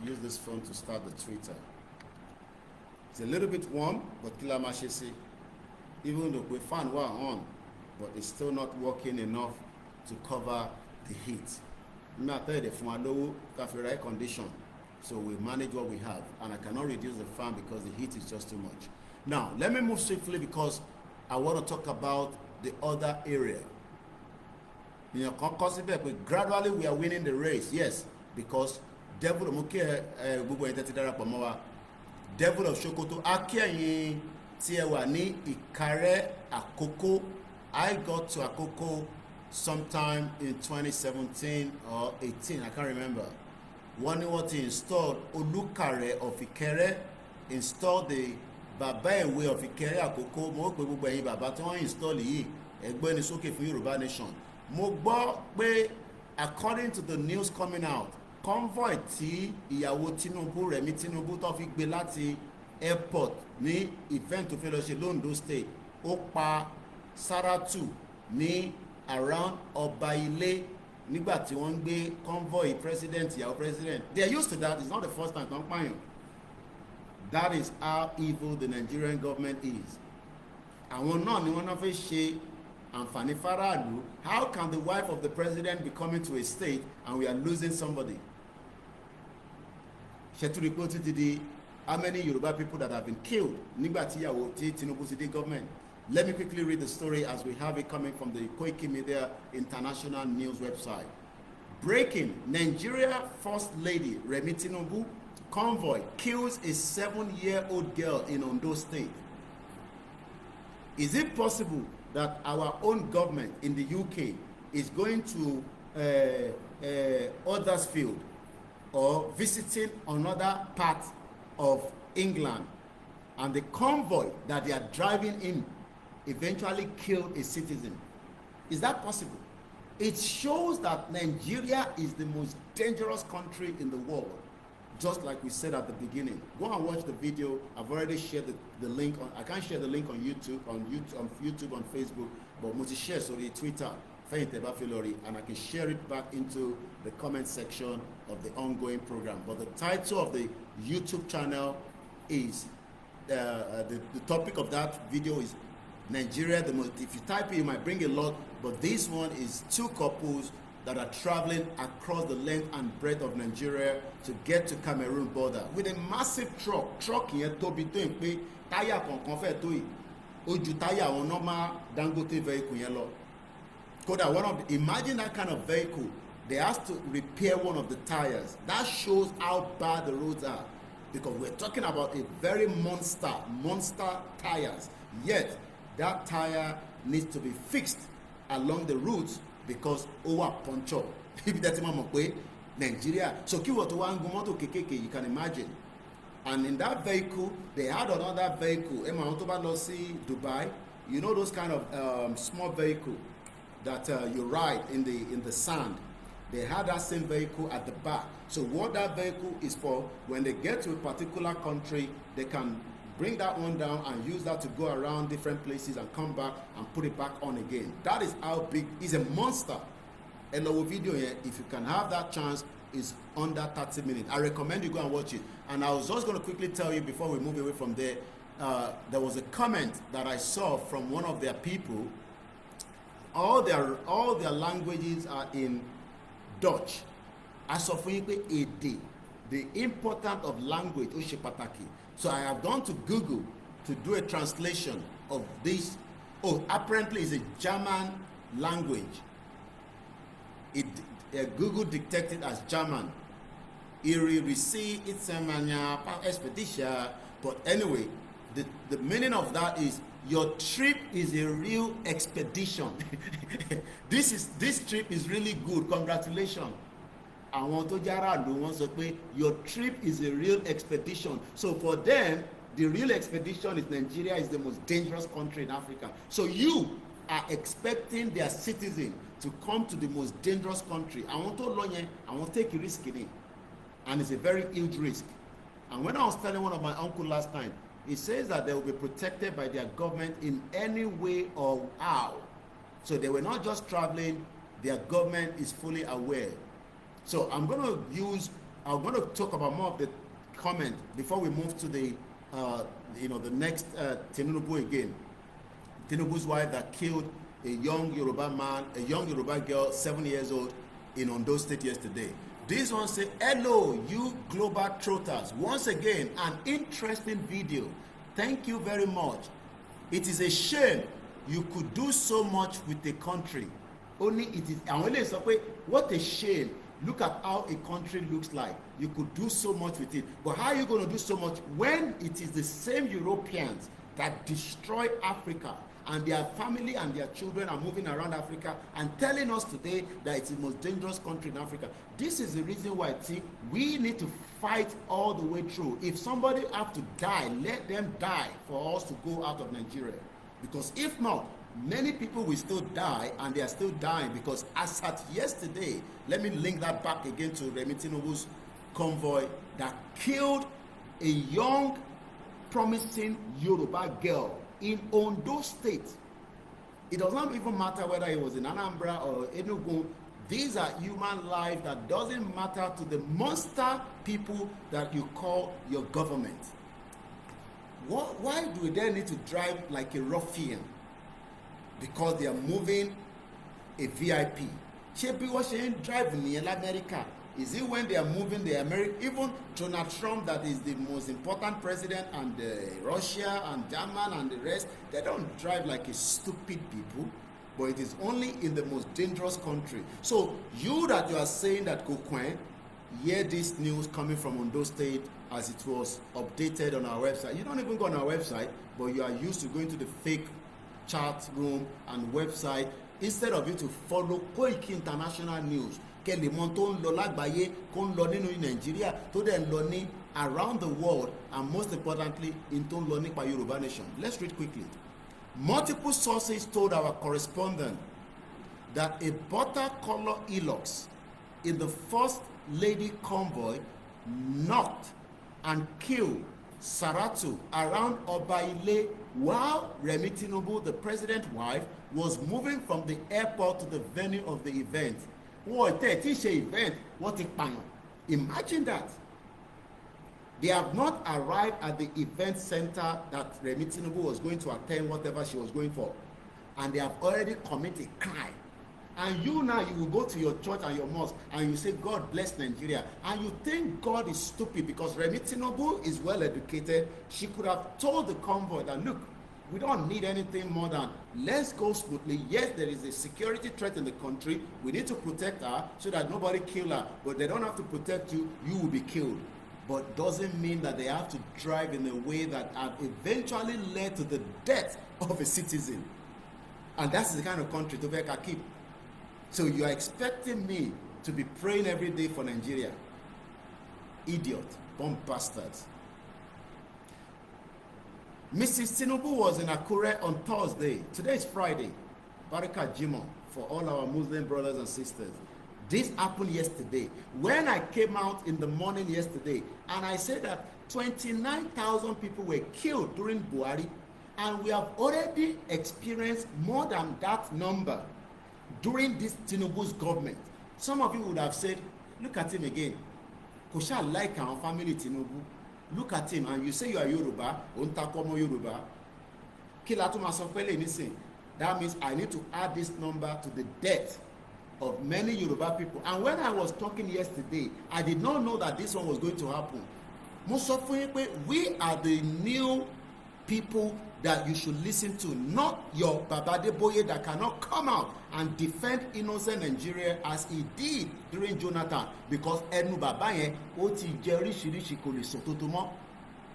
use this phone to start the Twitter. It's a little bit warm, but kí la máa ṣe sí. Even though we fan were on, but it's still not working enough to cover the heat. Mi àtẹ̀yẹ̀dẹ̀ fún wa lówó ká fi ra air condition, so we manage what we have, and I cannot reduce the fan because the heat is just too much. Now, let me move swiftly because I want to talk about the other area. Gradually we are winning the race, yes, because devil of devil of Sokoto akẹ́yìn tí ẹ wà ní Ìkàrẹ́ Àkókó. I got to Àkókó sometime in 2017 or 18, I can't remember. wọ́n ní wọ́n ti install Olúkàrẹ of Ìkẹrẹ, install the Bàbá Ìwé of Ìkẹrẹ Àkókò. Mo pè gbogbo ẹ̀yin bàbá tí wọ́n install yìí ẹgbẹ́ ní sókè fún Yorùbá nation. Mo gbọ́ pé according to the news coming out, convoy tí ìyàwó Tinubu Rẹ̀mí Tinubu tó fi gbé láti airport ní event tó fẹ́ lọ ṣe l'Ondo State, ó pa Saratu ní around Ọba Ilé nígbà tí wọ́n ń gbé convoy president ìyàwó president. They are used to that. It's not the first time tó ń pààyàn. That is how evil the Nigerian government is. Àwọn náà ni wọ́n náà fẹ́ ṣe àǹfààní faraàlú. How can the wife of the president be coming to a state and we are losing somebody? Ṣètúrí pé ó ti di how many Yoruba people that have been killed nígbà tí ìyàwó tí Tinubu ti dé government. Let me quickly read the story as we have it coming from the Koikimedia international news website. Breaking: Nigeria First Lady Rẹ̀mí Tinubu convoy kills a 7-year-old girl in Ondo State. Is it possible that our own government in the UK is going to Huddersfield or visiting another part of England, and the convoy that they are driving in eventually killed a citizen? Is that possible? It shows that Nigeria is the most dangerous country in the world, just like we said at the beginning. Go and watch the video. I've already shared the link on. I can't share the link on YouTube, on Facebook, but multi share so the Twitter, and I can share it back into the comment section of the ongoing program. But the title of the YouTube channel is the topic of that video is Nigeria. If you type it, you might bring a lot, but this one is two couples that are traveling across the length and breadth of Nigeria to get to Cameroon border with a massive truck here to be doing pé táyà kankan fẹ́ tó yìí ó ju táyà àwọn normal Dangote vehicle yẹn lọ. Kódà imagine that kind of vehicle, they have to repair one of the tires. That shows how bad the roads are, because we're talking about a very monster tires, yet that tire needs to be fixed along the routes because over puncture. Nigeria. So you can imagine. And in that vehicle, they had another vehicle. Dubai. You know those kind of small vehicle that you ride in the sand. They had that same vehicle at the back. So what that vehicle is for, when they get to a particular country, they can bring that one down and use that to go around different places and come back and put it back on again. That is how big. It's a monster. And the video here, if you can have that chance, is under 30 minutes. I recommend you go and watch it. And I was just going to quickly tell you before we move away from there, there was a comment that I saw from one of their people. All their languages are in Dutch. As of the importance of language, so I have gone to Google to do a translation of this. Oh, apparently it's a German language. Google detected as German. But anyway, the meaning of that is your trip is a real expedition. This trip is really good. Congratulations. Your trip is a real expedition. So for them, the real expedition is Nigeria is the most dangerous country in Africa. So you are expecting their citizens to come to the most dangerous country. I want to take a risk in it. And it's a very huge risk. And when I was telling one of my uncle last time, he says that they will be protected by their government in any way or how. So they were not just traveling, their government is fully aware. So I'm going to talk about more of the comment before we move to the next Tinubu again. Tinubu's wife that killed a young Yoruba girl, 7 years old, in Ondo State yesterday. This one say, hello, you global trotters. Once again, an interesting video. Thank you very much. It is a shame you could do so much with a country. Only it is, what a shame. Look at how a country looks like. You could do so much with it. But how are you going to do so much when it is the same Europeans that destroy Africa, and their family and their children are moving around Africa and telling us today that it's the most dangerous country in Africa. This is the reason why we need to fight all the way through. If somebody have to die, let them die for us to go out of Nigeria. Because if not, many people will still die, and they are still dying because as at yesterday, let me link that back again to Remi Tinubu's convoy that killed a young, promising Yoruba girl in Ondo State. It does not even matter whether it was in Anambra or Enugu. These are human lives that doesn't matter to the monster people that you call your government. Why do they need to drive like a ruffian? Because they are moving a VIP. Shebi what she ain't driving in America. Is it when they are moving the American, even Donald Trump, that is the most important president, and Russia and German and the rest, they don't drive like a stupid people, but it is only in the most dangerous country. So you that you are saying that Kokwen, hear this news coming from Ondo State as it was updated on our website. You don't even go on our website, but you are used to going to the fake chat room and website instead of you to follow Koiki International News. Kẹ́lẹ̀ mọ̀ tó ń lọ lágbàáyé, kó ń lọ nínú Nàìjíríà, tó dẹ̀ ń lọ ní around the world, and most importantly in tó ń lọ nípa Yoruba nation. Let's read quickly. Multiple sources told our correspondent that a butter color Hilux in the First Lady convoy knocked and killed Saratu around Obaile while Remi Tinubu, the president's wife, was moving from the airport to the venue of the event. What event? What a pan. Imagine that. They have not arrived at the event center that Remi Tinubu was going to attend, whatever she was going for, and they have already committed crime. And you now, you will go to your church and your mosque and you say, God bless Nigeria, and you think God is stupid because Remi Tinubu is well educated. She could have told the convoy that, look, we don't need anything more than let's go smoothly. Yes, there is a security threat in the country. We need to protect her so that nobody kill her. But they don't have to protect you. You will be killed. But doesn't mean that they have to drive in a way that have eventually led to the death of a citizen. And that's the kind of country Tobeka keep. So you are expecting me to be praying every day for Nigeria? Idiot, bomb bastards. Mrs. Tinubu was in Akure on Thursday. Today is Friday. Baraka Jimo for all our Muslim brothers and sisters. This happened yesterday. When I came out in the morning yesterday, and I said that 29,000 people were killed during Buhari, and we have already experienced more than that number during this Tinubu's government. Some of you would have said, look at him again. Kosha like our family Tinubu. Look at him, and you say you are Yoruba, Ontakomo Yoruba. That means I need to add this number to the death of many Yoruba people. And when I was talking yesterday, I did not know that this one was going to happen. We are the new people that you should listen to, not your Babade Boye that cannot come out and defend innocent Nigeria as he did during Jonathan, because Enu Babaye oti jeri shirishi kole sototomo.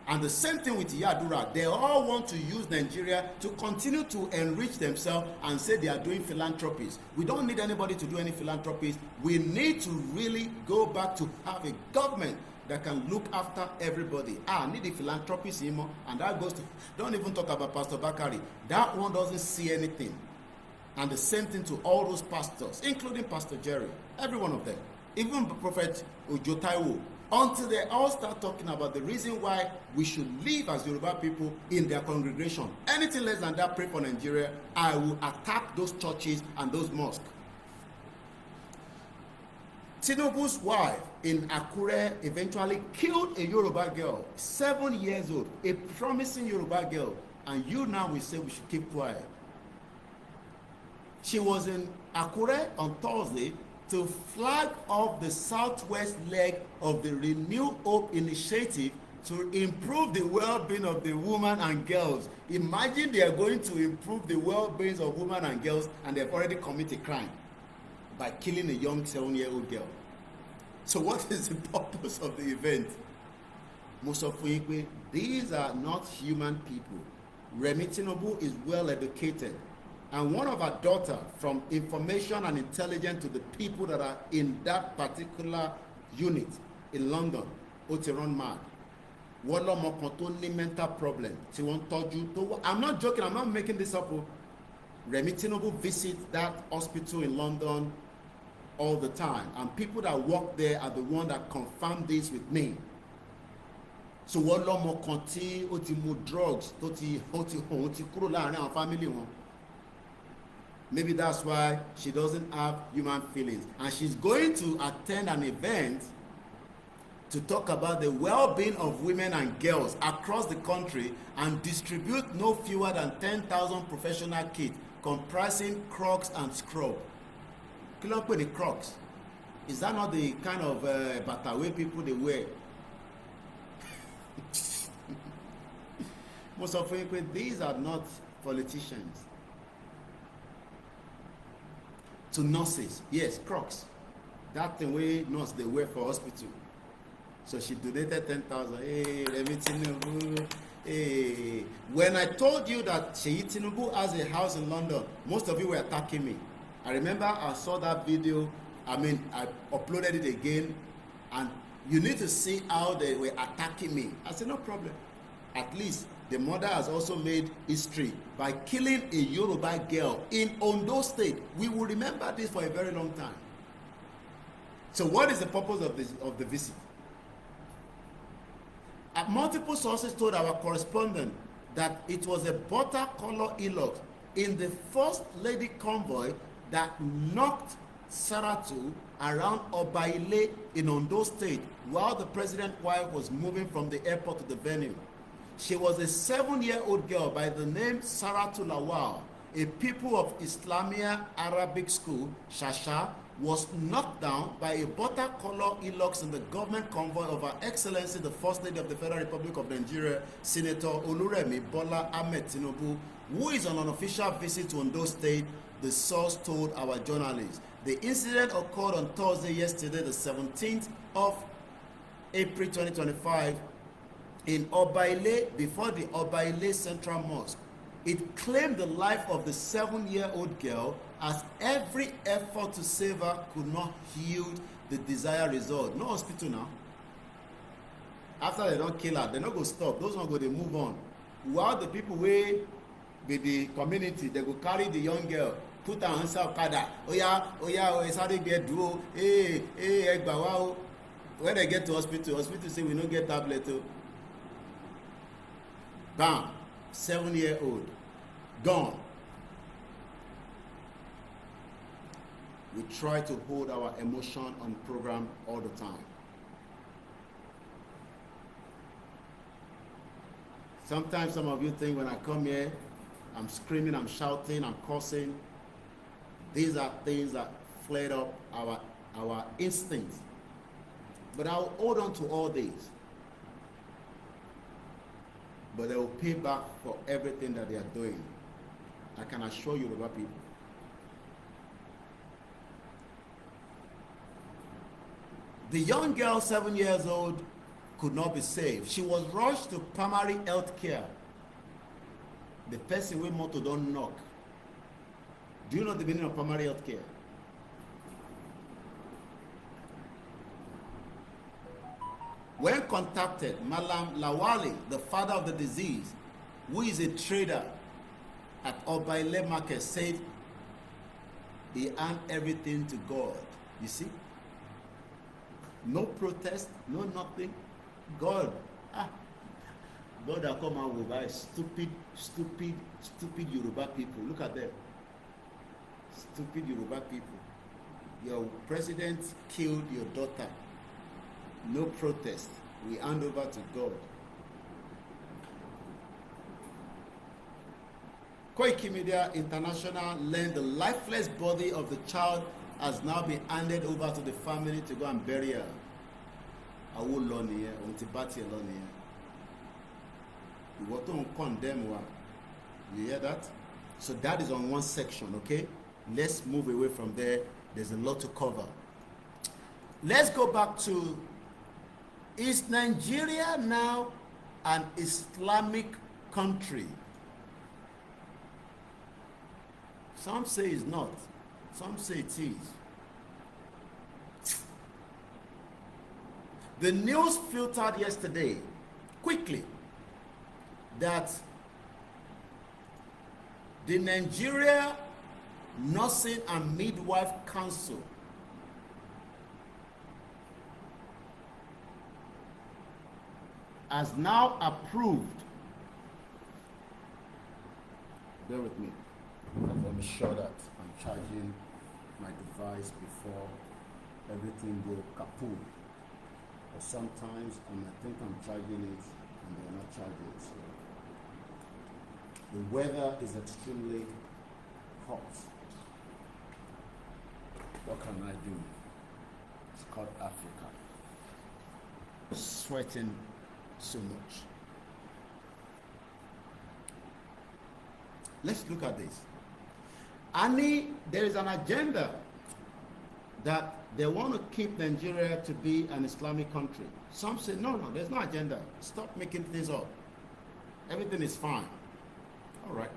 And the same thing with Yadura. They all want to use Nigeria to continue to enrich themselves and say they are doing philanthropies. We don't need anybody to do any philanthropies. We need to really go back to have a government that can look after everybody. I need a philanthropist, and that goes to, don't even talk about Pastor Bakari. That one doesn't see anything. And the same thing to all those pastors, including Pastor Jerry, every one of them, even Prophet Ojo Taiwo, until they all start talking about the reason why we should live as Yoruba people in their congregation. Anything less than that, pray for Nigeria, I will attack those churches and those mosques. Tinubu's wife in Akure eventually killed a Yoruba girl, 7 years old, a promising Yoruba girl, and you now will say we should keep quiet. She was in Akure on Thursday to flag off the southwest leg of the Renew Hope initiative to improve the well-being of the women and girls. Imagine they are going to improve the well-being of women and girls, and they've already committed a crime by killing a young 7-year-old girl. So what is the purpose of the event? Most of you, these are not human people. Remi Tinubu is well educated, and one of her daughter, from information and intelligence to the people that are in that particular unit in London, ó ti run mad. Wọ́n lọ́mọ kan tó ní mental problem tí wọ́n tọ́jú tó. I'm not joking, I'm not making this up. Remi Tinubu visits that hospital in London all the time, and people that work there are the ones that confirm this with me. So wọ́n lọ́mọ kan tí ó ti mu drugs tó ti kúrò láàrin àwọn family wọn. Maybe that's why she doesn't have human feelings, and she's going to attend an event to talk about the well-being of women and girls across the country and distribute no fewer than 10,000 professional kits comprising Crocs and scrub. Kí ló ń pè ní Crocs? Is that not the kind of bata wey people dey wear? Most of you, these are not politicians. To nurses, yes, Crocs. That thing wey nurse dey wear for hospital. So she donated 10,000. Hey, Remi Tinubu. Hey. When I told you that Seyi Tinubu has a house in London, most of you were attacking me. I remember I saw that video. I uploaded it again, and you need to see how they were attacking me. I said, no problem. At least the mother has also made history by killing a Yoruba girl in Ondo State. We will remember this for a very long time. So what is the purpose of the visit? Multiple sources told our correspondent that it was a butter color Hilux in the First Lady convoy that knocked Saratu around Obaile in Ondo State while the president's wife was moving from the airport to the venue. She was a 7-year-old girl by the name Saratu Lawal. A pupil of Islamia Arabic school, Shasha, was knocked down by a butter color Hilux in the government convoy of Her Excellency the First Lady of the Federal Republic of Nigeria, Senator Oluremi Bola Ahmed Tinubu, who is on an official visit to Ondo State, the source told our journalists. The incident occurred on Thursday, yesterday, the 17th of April 2025, in Obaile, before the Obaile Central Mosque. It claimed the life of the 7-year-old girl, as every effort to save her could not yield the desired result. No hospital now. After they don't kill her, they not go stop. Those not go, they move on. While the people wey be the community, they go carry the young girl, put her on okada. Oya, sáré gbé dúró. Ẹ gbà wá o. When they get to hospital say we no get tablet o. Bam, 7-year-old, gone. We try to hold our emotion on program all the time. Sometimes some of you think when I come here, I'm screaming, I'm shouting, I'm cursing. These are things that flare up our instincts. But I'll hold on to all these. But they will pay back for everything that they are doing. I can assure you, Yoruba people. The young girl, 7 years old, could not be saved. She was rushed to primary health care. The person with motor don't knock. Do you know the meaning of primary health care? When contacted, Malam Lawali, the father of the disease, who is a trader at Obaile Market, said he earned everything to God. You see? No protest, no nothing. God that come out with by stupid Yoruba people. Look at them. Stupid Yoruba people. Your president killed your daughter. No protest. We hand over to God. Koikimedia International learned the lifeless body of the child has now been handed over to the family to go and bury her. I will learn here, until Bati alone here. You want to condemn her. You hear that? So that is on one section, okay? Let's move away from there. There's a lot to cover. Let's go back to, is Nigeria now an Islamic country? Some say it's not. Some say it is. The news filtered yesterday, quickly, that the Nigeria Nursing and Midwife Council has now approved. Bear with me. Let me show that I'm charging my device before everything goes kaput. But sometimes I might think I'm charging it and they're not charging it. So the weather is extremely hot. What can I do? It's called Africa. Sweating so much. Let's look at this. There is an agenda that they want to keep Nigeria to be an Islamic country. Some say, no, there's no agenda. Stop making things up. Everything is fine. All right.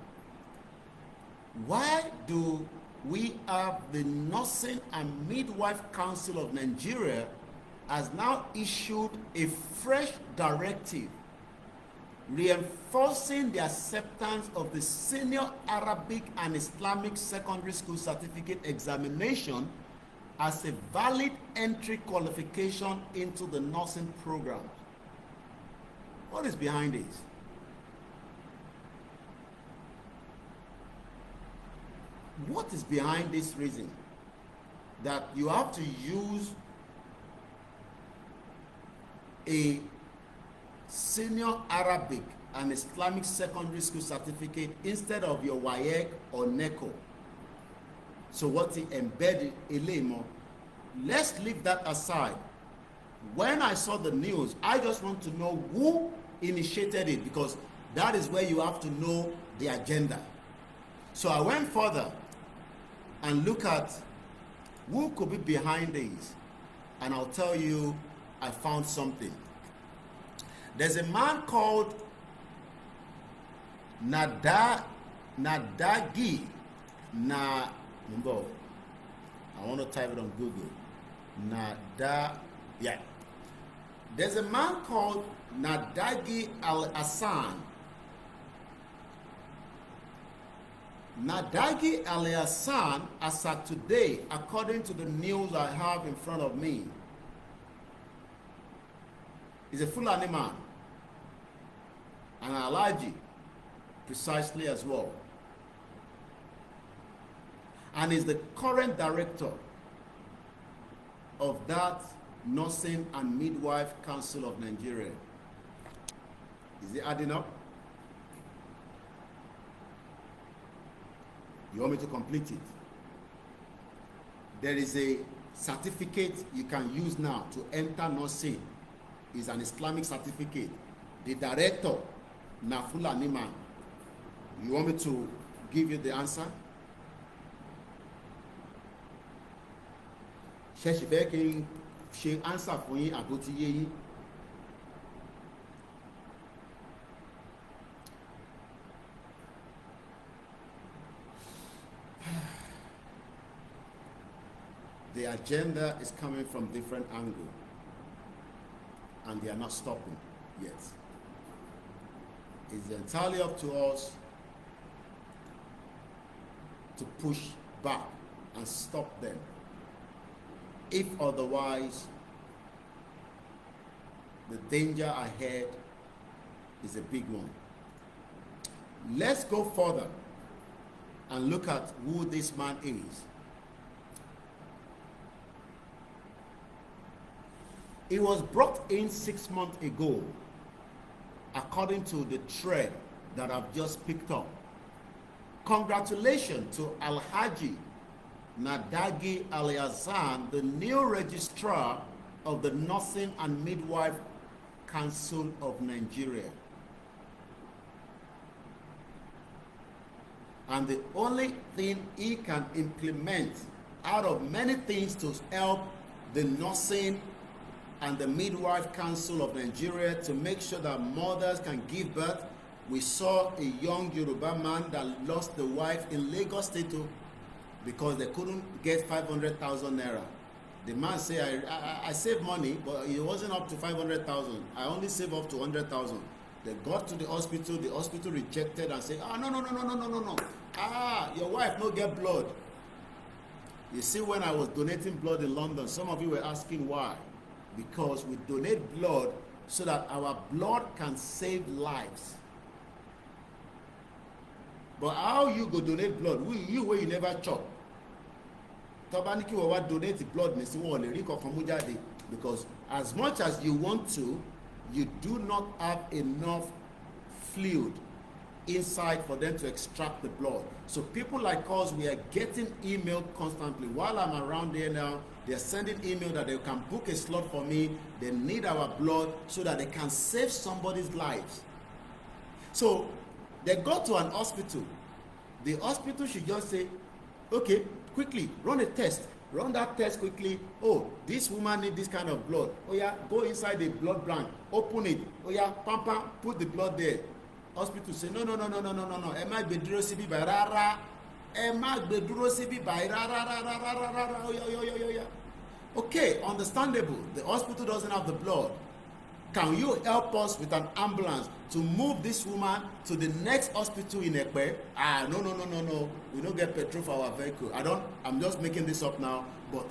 Why do we have the Nursing and Midwife Council of Nigeria has now issued a fresh directive reinforcing the acceptance of the Senior Arabic and Islamic Secondary School Certificate Examination as a valid entry qualification into the nursing program? What is behind this? What is behind this reason that you have to use a Senior Arabic and Islamic Secondary School Certificate instead of your WAEC or NECO? So what he embedded Elemo. Let's leave that aside. When I saw the news, I just want to know who initiated it, because that is where you have to know the agenda. So I went further and look at who could be behind this, and I'll tell you I found something. There's a man called Nadagi I want to type it on Google. There's a man called Nadagi Al-Hassan. Nadagi Al-Hassan, as of today, according to the news I have in front of me, is a Fulani man, an Alhaji, precisely as well, and is the current director of that Nursing and Midwife Council of Nigeria. Is it adding up? You want me to complete it? There is a certificate you can use now to enter nursing. It's an Islamic certificate. The director, Nafula Niman. You want me to give you the answer? She answer for you about ye. The agenda is coming from different angles, and they are not stopping yet. It's entirely up to us to push back and stop them. If otherwise, the danger ahead is a big one. Let's go further and look at who this man is. He was brought in 6 months ago, according to the thread that I've just picked up. Congratulations to Alhaji Nadagi Al-Hassan, the new registrar of the Nursing and Midwife Council of Nigeria. And the only thing he can implement out of many things to help the Nursing and the Midwife Council of Nigeria to make sure that mothers can give birth We saw a young Yoruba man that lost the wife in Lagos State because they couldn't get 500,000 naira. The man said, I saved money, but it wasn't up to 500,000. I only saved up to 100,000. They got to the hospital rejected and said, no. Your wife no get blood. You see, when I was donating blood in London, some of you were asking why. Because we donate blood so that our blood can save lives. But how you go donate blood? You where you never chop. Tobaniki wa donate blood because as much as you want to, you do not have enough fluid inside for them to extract the blood. So people like us, we are getting email constantly. While I'm around there now, they're sending email that they can book a slot for me. They need our blood so that they can save somebody's lives. So they go to an hospital. The hospital should just say, okay, quickly, run a test. Run that test quickly. Oh, this woman needs this kind of blood. Oh yeah, go inside the blood bank. Open it. Oh yeah, pam, put the blood there. Hospital say, no. Emma beduro sibi by rara. Emma beduro sibi by rara. Oh yeah. Okay, understandable. The hospital doesn't have the blood. Can you help us with an ambulance to move this woman to the next hospital in Ekpe? No. We don't get petrol for our vehicle. I'm just making this up now. But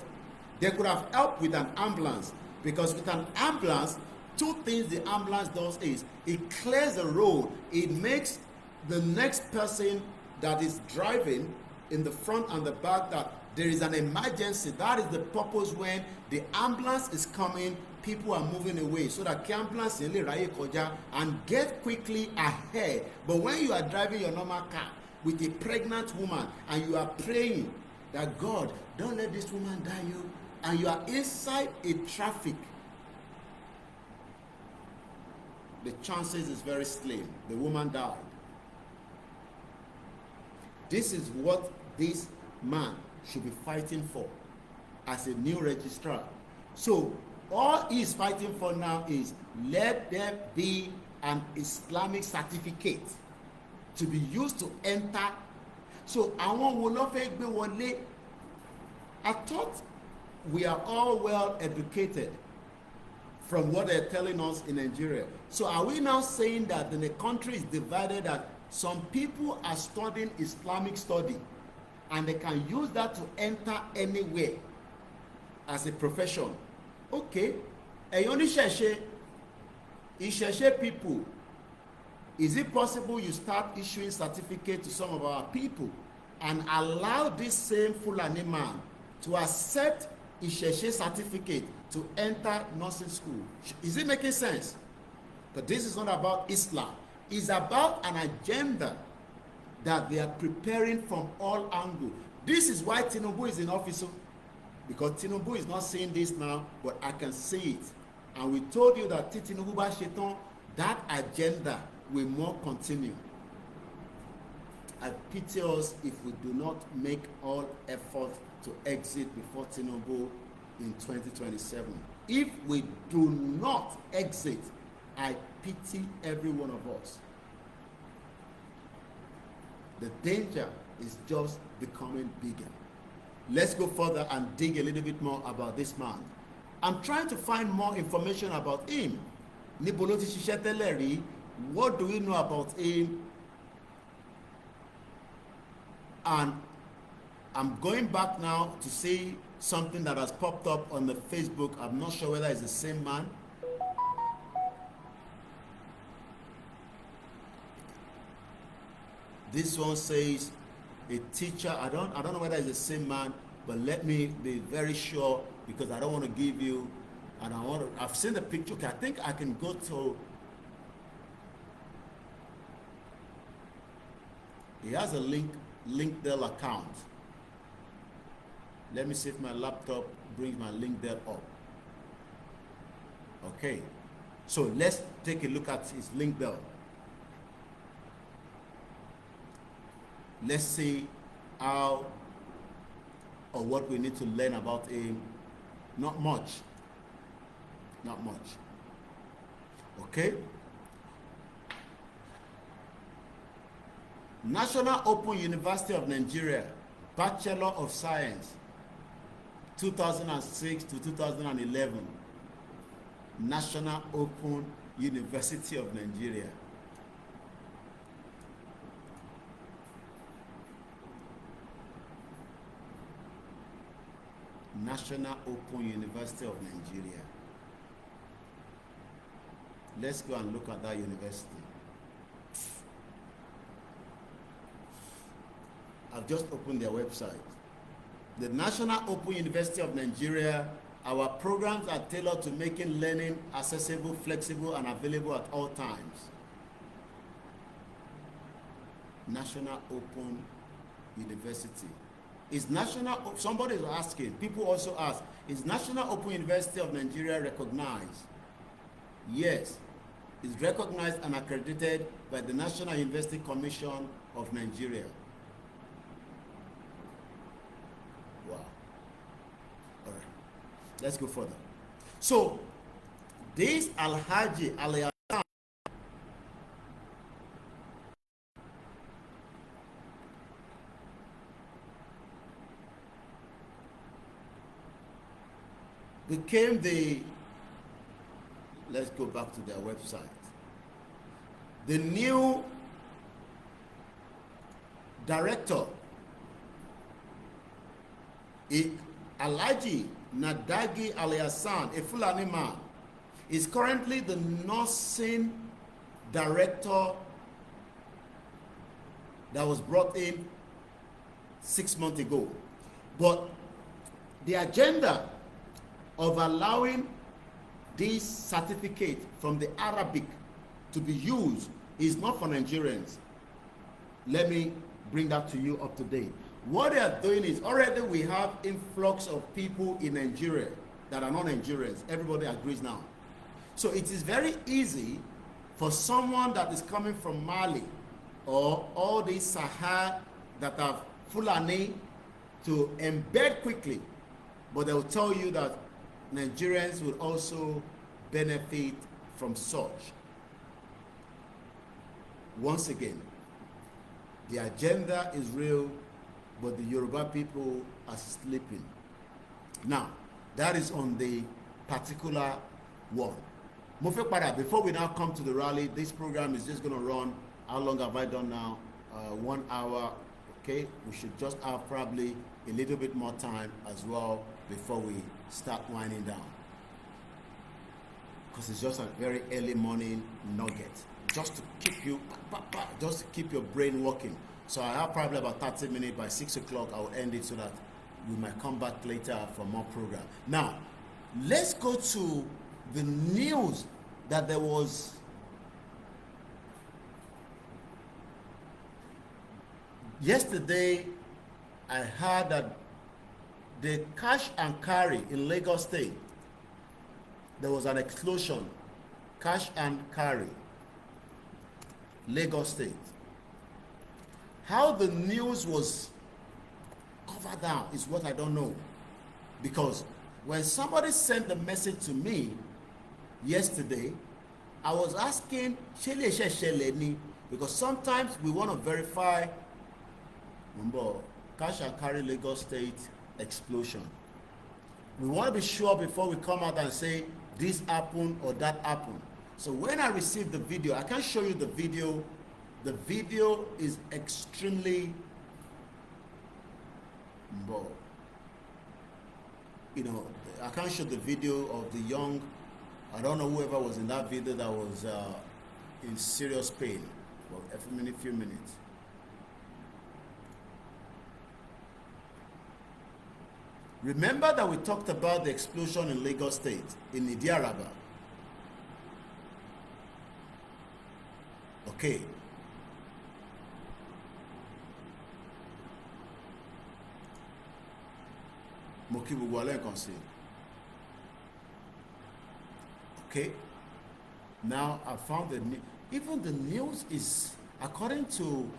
they could have helped with an ambulance. Because with an ambulance, two things the ambulance does is it clears the road. It makes the next person that is driving in the front and the back that there is an emergency. That is the purpose when the ambulance is coming, people are moving away so that ambulance and get quickly ahead. But when you are driving your normal car with a pregnant woman and you are praying that God, don't let this woman die, and you are inside a traffic, the chances is very slim. The woman died. This is what this man should be fighting for as a new registrar. So all he is fighting for now is let there be an Islamic certificate to be used to enter. So I thought we are all well educated from what they're telling us in Nigeria. So are we now saying that the country is divided, that some people are studying Islamic study and they can use that to enter anywhere as a profession? Okay, Ìṣẹ̀ṣe people, is it possible you start issuing certificate to some of our people and allow this same Fulani man to accept Ìṣẹ̀ṣe certificate to enter nursing school? Is it making sense? But this is not about Islam. It's about an agenda that they are preparing from all angles. This is why Tinubu is in office. Because Tinubu is not saying this now, but I can see it. And we told you that Tinubu Basheton, that agenda will more continue. I pity us if we do not make all effort to exit before Tinubu in 2027. If we do not exit, I pity every one of us. The danger is just becoming bigger. Let's go further and dig a little bit more about this man. I'm trying to find more information about him. What do we know about him? And I'm going back now to see something that has popped up on the Facebook. I'm not sure whether it's the same man. This one says a teacher. I don't know whether it's the same man, but let me be very sure because I don't want to give you. And I've seen the picture. Okay, I think I can go to. He has a LinkedIn account. Let me see if my laptop brings my LinkedIn up. Okay, so let's take a look at his LinkedIn. Let's see how or what we need to learn about him. Not much. Okay. National Open University of Nigeria, Bachelor of Science, 2006 to 2011. National Open University of Nigeria. National Open University of Nigeria. Let's go and look at that university. I've just opened their website. The National Open University of Nigeria, our programs are tailored to making learning accessible, flexible, and available at all times. National Open University. Is National, somebody is asking, people also ask, is National Open University of Nigeria recognized? Yes, it's recognized and accredited by the National University Commission of Nigeria. Wow. All right, let's go further. So, this Alhaji Alayasan became the, let's go back to their website, the new director, Alhaji Nadagi Alayasan, a Fulani man, is currently the nursing director that was brought in 6 months ago. But the agenda of allowing this certificate from the Arabic to be used is not for Nigerians. Let me bring that to you up to date. What they are doing is, already we have influx of people in Nigeria that are not Nigerians. Everybody agrees now. So it is very easy for someone that is coming from Mali or all these Sahel that are Fulani to embed quickly, but they will tell you that Nigerians will also benefit from such. Once again, the agenda is real, but the Yoruba people are sleeping. Now, that is on the particular one. Before we now come to the rally, this program is just going to run, how long have I done now? 1 hour, okay? We should just have probably a little bit more time as well before we start winding down. Because it's just a very early morning nugget. Just to keep your brain working. So I have probably about 30 minutes. By 6 o'clock, I will end it so that we might come back later for more program. Now, let's go to the news that there was yesterday. I heard that the cash and carry in Lagos State, there was an explosion. Cash and carry, Lagos State. How the news was covered down is what I don't know. Because when somebody sent the message to me yesterday, I was asking, because sometimes we want to verify, cash and carry Lagos State explosion. We want to be sure before we come out and say this happened or that happened. So when I received the video, I can't show you the video. The video is extremely, I can't show the video of the young, I don't know whoever was in that video that was in serious pain. Well, a few minutes. Remember that we talked about the explosion in Lagos State, in Idiaraba. Okay. Okay. Now I found that even the news is, according to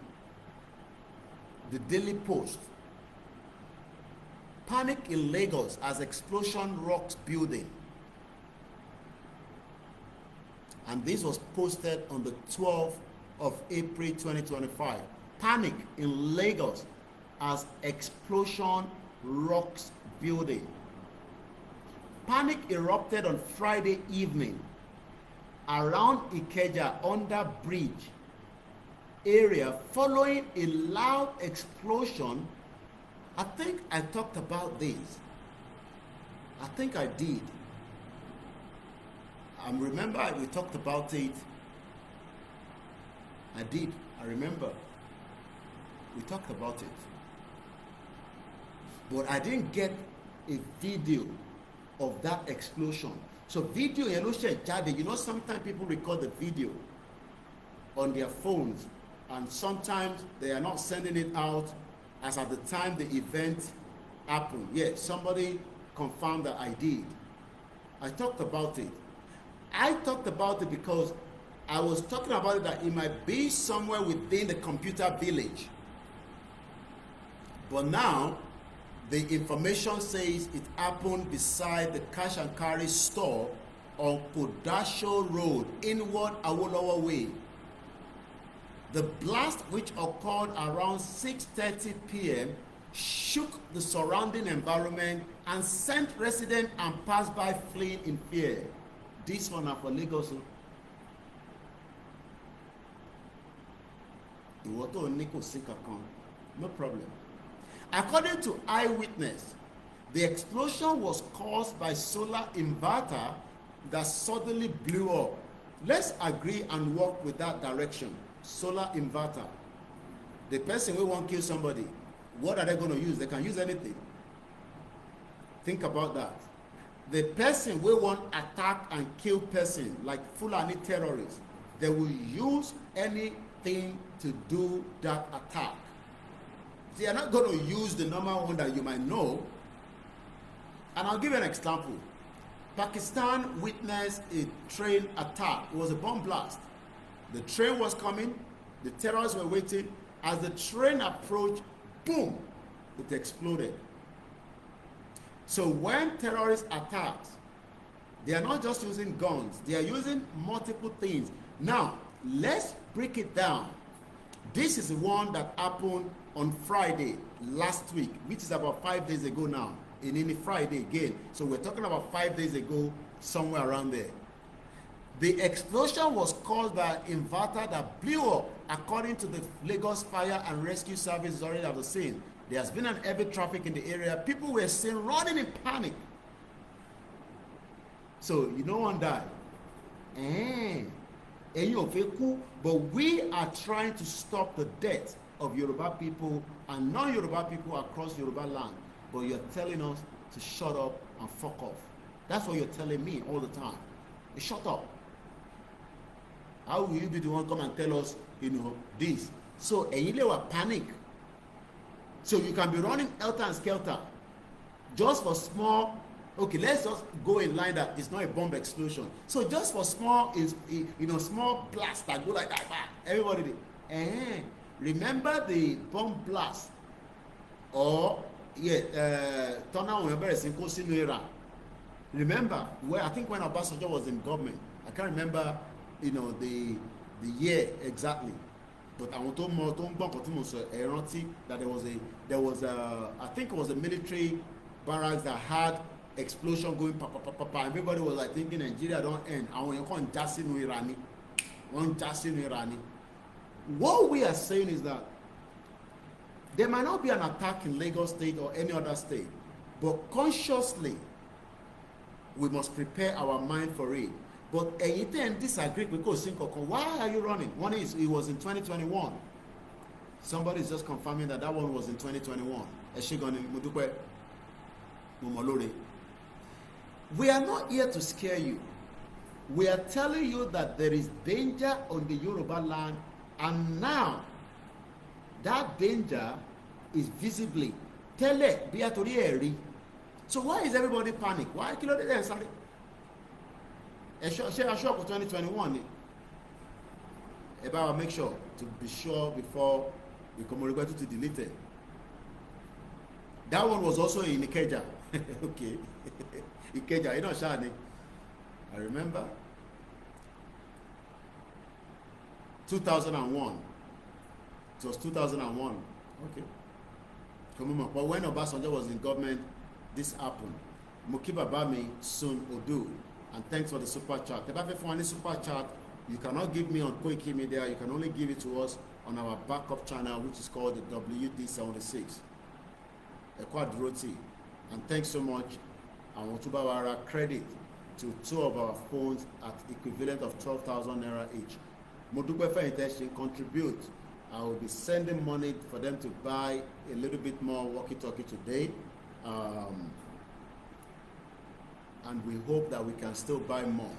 the Daily Post, panic in Lagos as explosion rocks building. And this was posted on the 12th of April 2025. panic in Lagos as explosion rocks building. Panic erupted on Friday evening around Ikeja under bridge area following a loud explosion. I think I talked about this. I think I did. I remember we talked about it. I did. I remember. We talked about it. But I didn't get a video of that explosion. So video yẹn ló ṣe jáde. You know, sometimes people record the video on their phones, and sometimes they are not sending it out as at the time the event happened. Yeah, somebody confirmed that I did. I talked about it. I talked about it because I was talking about it that it might be somewhere within the computer village. But now, the information says it happened beside the cash and carry store on Kodasho Road, inward Awolowo Way. The blast, which occurred around 6:30 p.m., shook the surrounding environment and sent residents and passers-by fleeing in fear. This one are for Lagos. No problem. According to eyewitness, the explosion was caused by solar inverter that suddenly blew up. Let's agree and work with that direction. Solar inverter. The person who won't kill somebody, what are they going to use? They can use anything. Think about that. The person who won't attack and kill person, like Fulani terrorists, they will use anything to do that attack. They are not going to use the normal one that you might know. And I'll give you an example. Pakistan witnessed a train attack. It was a bomb blast. The train was coming. The terrorists were waiting. As the train approached, boom, it exploded. So when terrorists attack, they are not just using guns. They are using multiple things. Now, let's break it down. This is the one that happened on Friday last week, which is about 5 days ago now. In any Friday again. So we're talking about 5 days ago, somewhere around there. The explosion was caused by an inverter that blew up, according to the Lagos Fire and Rescue Service already at the scene. There has been an heavy traffic in the area. People were seen running in panic. So no one died. But we are trying to stop the death of Yoruba people and non-Yoruba people across Yoruba land. But you're telling us to shut up and fuck off. That's what you're telling me all the time. Shut up. How will you be the one come and tell us, this? So, will panic. So you can be running helter and skelter just for small. Okay, let's just go in line that it's not a bomb explosion. So just for small, small blast that go like that, everybody. Remember the bomb blast, or remember where I think when Obasanjo was in government, I can't remember, the year exactly. But I want to that there was a I think it was a military barracks that had explosion going pa. Everybody was like thinking Nigeria don't end. What we are saying is that there might not be an attack in Lagos State or any other state, but consciously we must prepare our mind for it. But anything disagree because why are you running? One is it was in 2021. Somebody is just confirming that one was in 2021. We are not here to scare you. We are telling you that there is danger on the Yoruba land, and now that danger is visibly. So why is everybody panic? Why kilo de den sáré? Share 2021. About make sure to be sure before we come to delete it. That one was also in Ikeja. Okay. Ikeja, Shani. I remember 2001. It was 2001. Okay. But when Obasanjo was in government, this happened. Muki Babami soon Odu. And thanks for the super chat. If I for any super chat, you cannot give me on Koikimedia. You can only give it to us on our backup channel, which is called the WD76. Ekwadroti. And thanks so much. I want to buy our credit to 2 of our phones at equivalent of 12,000 naira each. Modupe for intention contribute. I will be sending money for them to buy a little bit more walkie-talkie today. And we hope that we can still buy more.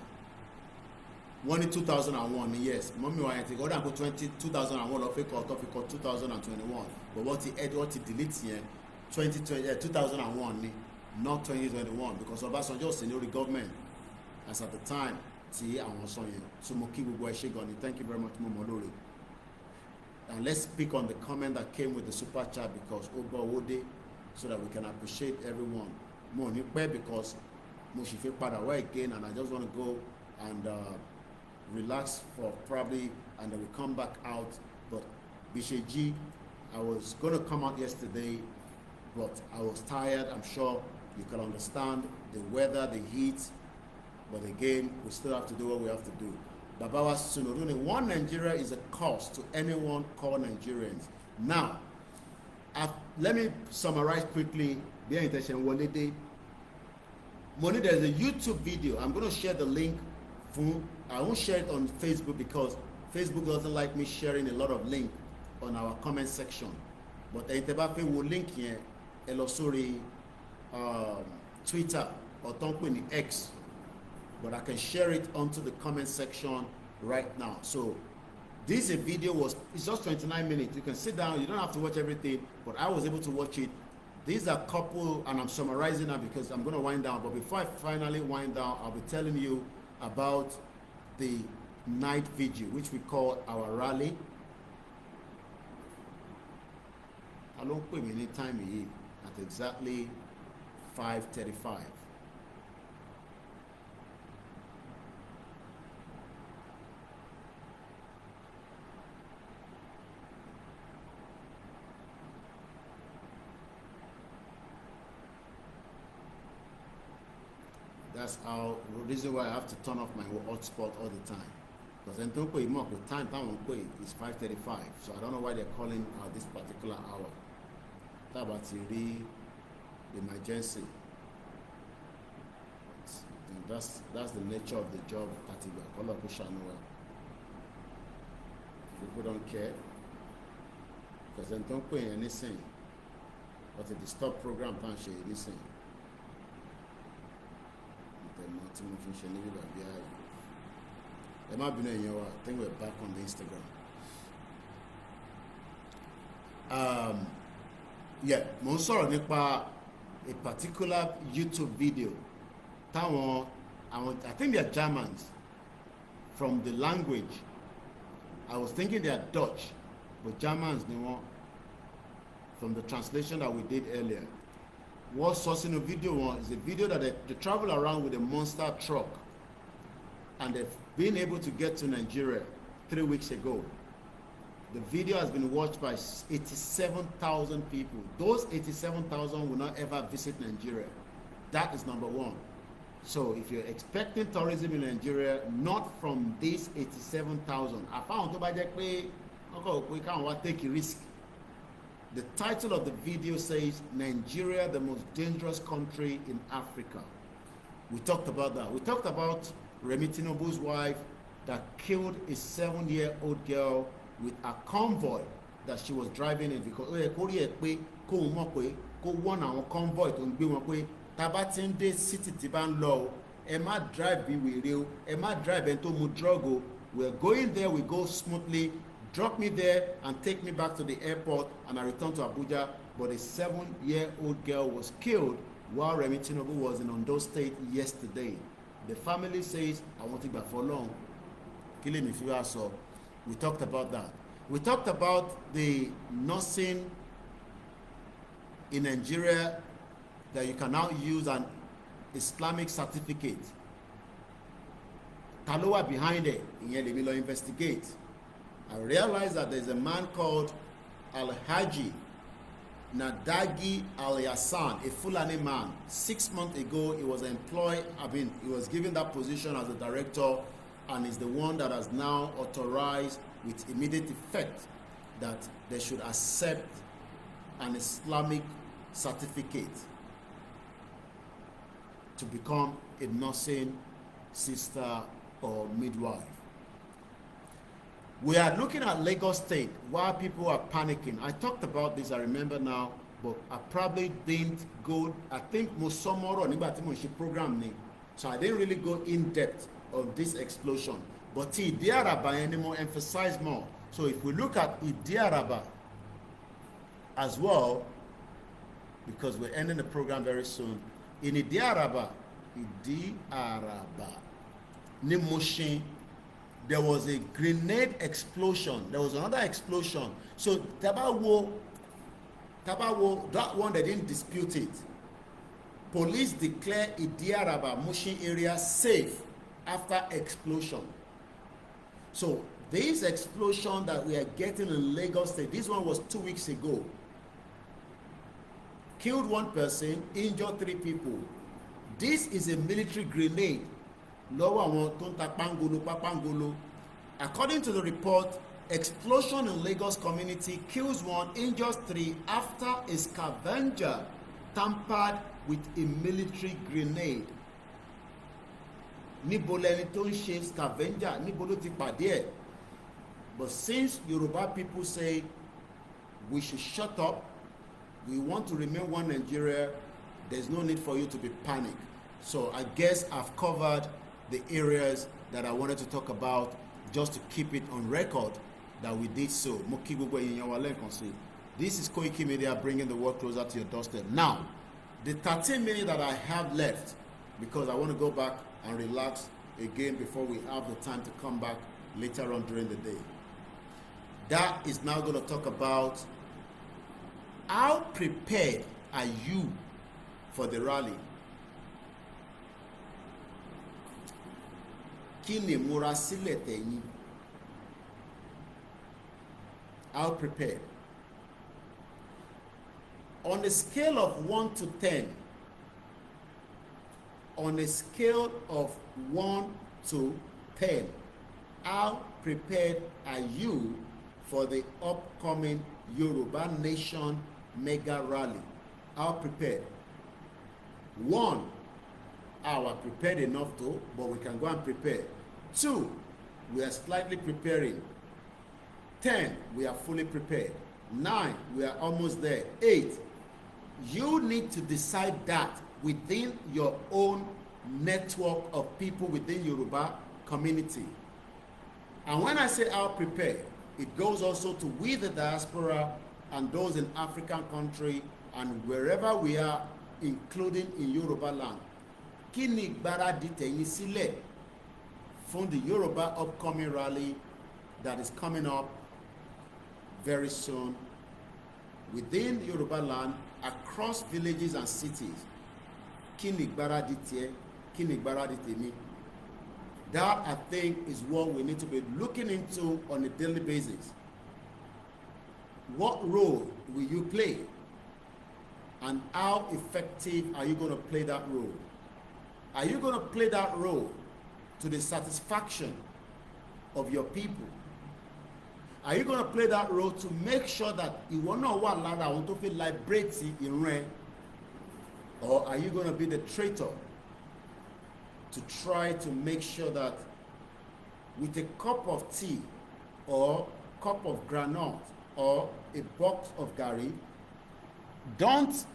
One in 2001, yes. Mommy, I think other than 2001 of it 2021. But what he deletes here, 2001, not 2021, because Obasanjo was in the government as at the time. See, I was on you. So Moki Shigoni, thank you very much, Momolori. And let's speak on the comment that came with the super chat because Oba Ode, so that we can appreciate everyone. More because Moshife Padawa again, and I just want to go and relax for probably, and then we come back out. But Bisheji, I was going to come out yesterday, but I was tired. I'm sure you can understand the weather, the heat, but again, we still have to do what we have to do. Babawa Sunoduni, one Nigeria is a cost to anyone called Nigerians. Now, let me summarize quickly. There's a YouTube video. I'm going to share the link. I won't share it on Facebook because Facebook doesn't like me sharing a lot of link on our comment section. But Entebafe will link here, sorry, Twitter or Tonkwini X. But I can share it onto the comment section right now. So this video it's just 29 minutes. You can sit down, you don't have to watch everything, but I was able to watch it. These are couple, and I'm summarizing now because I'm going to wind down. But before I finally wind down, I'll be telling you about the night vigil, which we call our rally. I don't put any time here at exactly 5:35. That's how the reason why I have to turn off my hotspot all the time. Because then don't pay more. The time is 5:35. So I don't know why they're calling this particular hour. That about the emergency. That's the nature of the job. People don't care. Because then don't pay anything. But the stop program can't share anything. I think we're back on the Instagram. Mo ń sọ̀rọ̀ nípa a particular YouTube video táwọn I think they're Germans from the language. I was thinking they're Dutch, but Germans ni wọ́n from the translation that we did earlier. What source in the video is a video that they travel around with a monster truck, and they've been able to get to Nigeria 3 weeks ago. The video has been watched by 87,000 people. Those 87,000 will not ever visit Nigeria. That is number one. So if you're expecting tourism in Nigeria, not from these 87,000, I found we can't take a risk. The title of the video says, Nigeria, the most dangerous country in Africa. We talked about that. We talked about Remi Tinubu's wife that killed a 7-year-old girl with a convoy that she was driving in because convoy Tabatinde city Tiban law, Emma drive be real, Emma drive into Mudrogo. We're going there, we go smoothly. Drop me there and take me back to the airport, and I return to Abuja. But a 7-year-old girl was killed while Remi Tinubu was in Ondo State yesterday. The family says, I want it back for long. Kill him if you are so. We talked about that. We talked about the nursing in Nigeria that you can now use an Islamic certificate. Taloa behind it, in Yellow investigate. I realized that there's a man called Alhaji Nadagi Al-Yassan, a Fulani man. 6 months ago, he was employed, he was given that position as a director, and is the one that has now authorized with immediate effect that they should accept an Islamic certificate to become a nursing sister or midwife. We are looking at Lagos State while people are panicking. I talked about this, I remember now, but I probably didn't go, I think Musomoro nígbà tí mo ṣe program ni, so I didn't really go in depth on this explosion. But Ìdí Àràbà yẹn ni mo emphasize more. So if we look at Ìdí Àràbà as well, because we're ending the program very soon, in Ìdí Àràbà ní Mushin, there was a grenade explosion. There was another explosion. So Tabawo, that one they didn't dispute it. Police declare Ìdí Àràbà Mushin area safe after explosion. So this explosion that we are getting in Lagos State, this one was 2 weeks ago. Killed 1 person, injured 3 people. This is a military grenade. According to the report, explosion in Lagos community kills 1, injures 3 after a scavenger tampered with a military grenade. Níbo lẹni tó ń ṣe scavenger, níbo ló ti pàdé ẹ̀? But since Yoruba people say we should shut up, we want to remain one Nigeria, there's no need for you to be panicked. So I guess I've covered the areas that I wanted to talk about, just to keep it on record that we did so. This is Koikimedia, bringing the world closer to your doorstep. Now, the 13 minutes that I have left, because I want to go back and relax again before we have the time to come back later on during the day. That is now going to talk about how prepared are you for the rally? Kí ni múra sílẹ̀ tẹ̀yin? How prepared? On a scale of 1 to 10, on a scale of 1 to 10, how prepared are you for the upcoming Yoruba Nation mega rally? How prepared? 1, we are prepared enough to, but we can go and prepare. 2, we are slightly preparing. 10, we are fully prepared. 9, we are almost there. 8, you need to decide that within your own network of people within Yoruba community. And when I say how prepared, it goes also to we the diaspora and those in African country and wherever we are, including in Yoruba land. Kí ni ìgbáradì tẹ̀yin sílẹ̀ fún the Yoruba upcoming rally that is coming up very soon within Yoruba land, across villages and cities? Kí ni ìgbáradì tiẹ̀? Kí ni ìgbáradì tèmi? That, I think, is what we need to be looking into on a daily basis. What role will you play? And how effective are you going to play that role? Are you going to play that role to the satisfaction of your people? Are you going to play that role to make sure that ìwọ náà wà lára àwọn tó fi liberate ìran ẹ? Or are you going to be the traitor to try to make sure that with a cup of tea or cup of groundnut or a box of gari, don't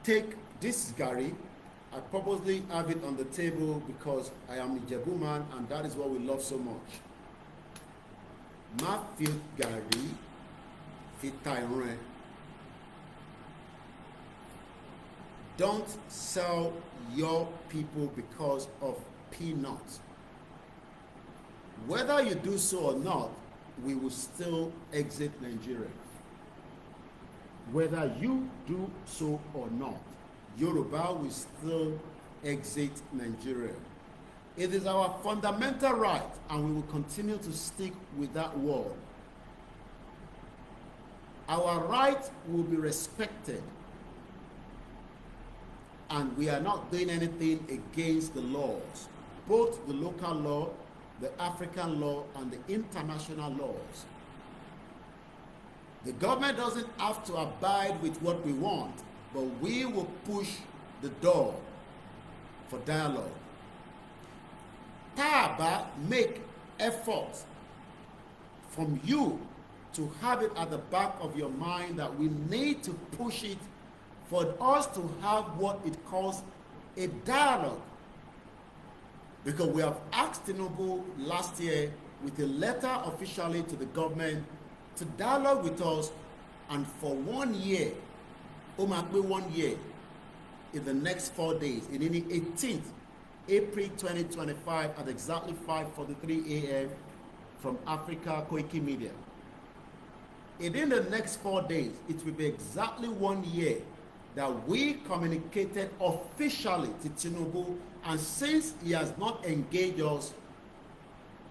take this gari? I purposely have it on the table because I am a Ijebu man and that is what we love so much. Má fi gari fi ta ìran ẹ. Don't sell your people because of peanuts. Whether you do so or not, we will still exit Nigeria. Whether you do so or not, Yoruba will still exit Nigeria. It is our fundamental right, and we will continue to stick with that word. our rights will be respected, and we are not doing anything against the laws, both the local law, the African law, and the international laws. The government doesn't have to abide with what we want, but we will push the door for dialogue. Tá make efforts from you to have it at the back of your mind that we need to push it for us to have what it calls a dialogue. Because we have asked Tinubu last year with a letter officially to the government to dialogue with us, and for 1 year, Omakbe 1 year, in the next 4 days, in the 18th April 2025 at exactly 5:43 a.m. from Africa Koikimedia. In the next 4 days, it will be exactly 1 year that we communicated officially to Tinubu, and since he has not engaged us,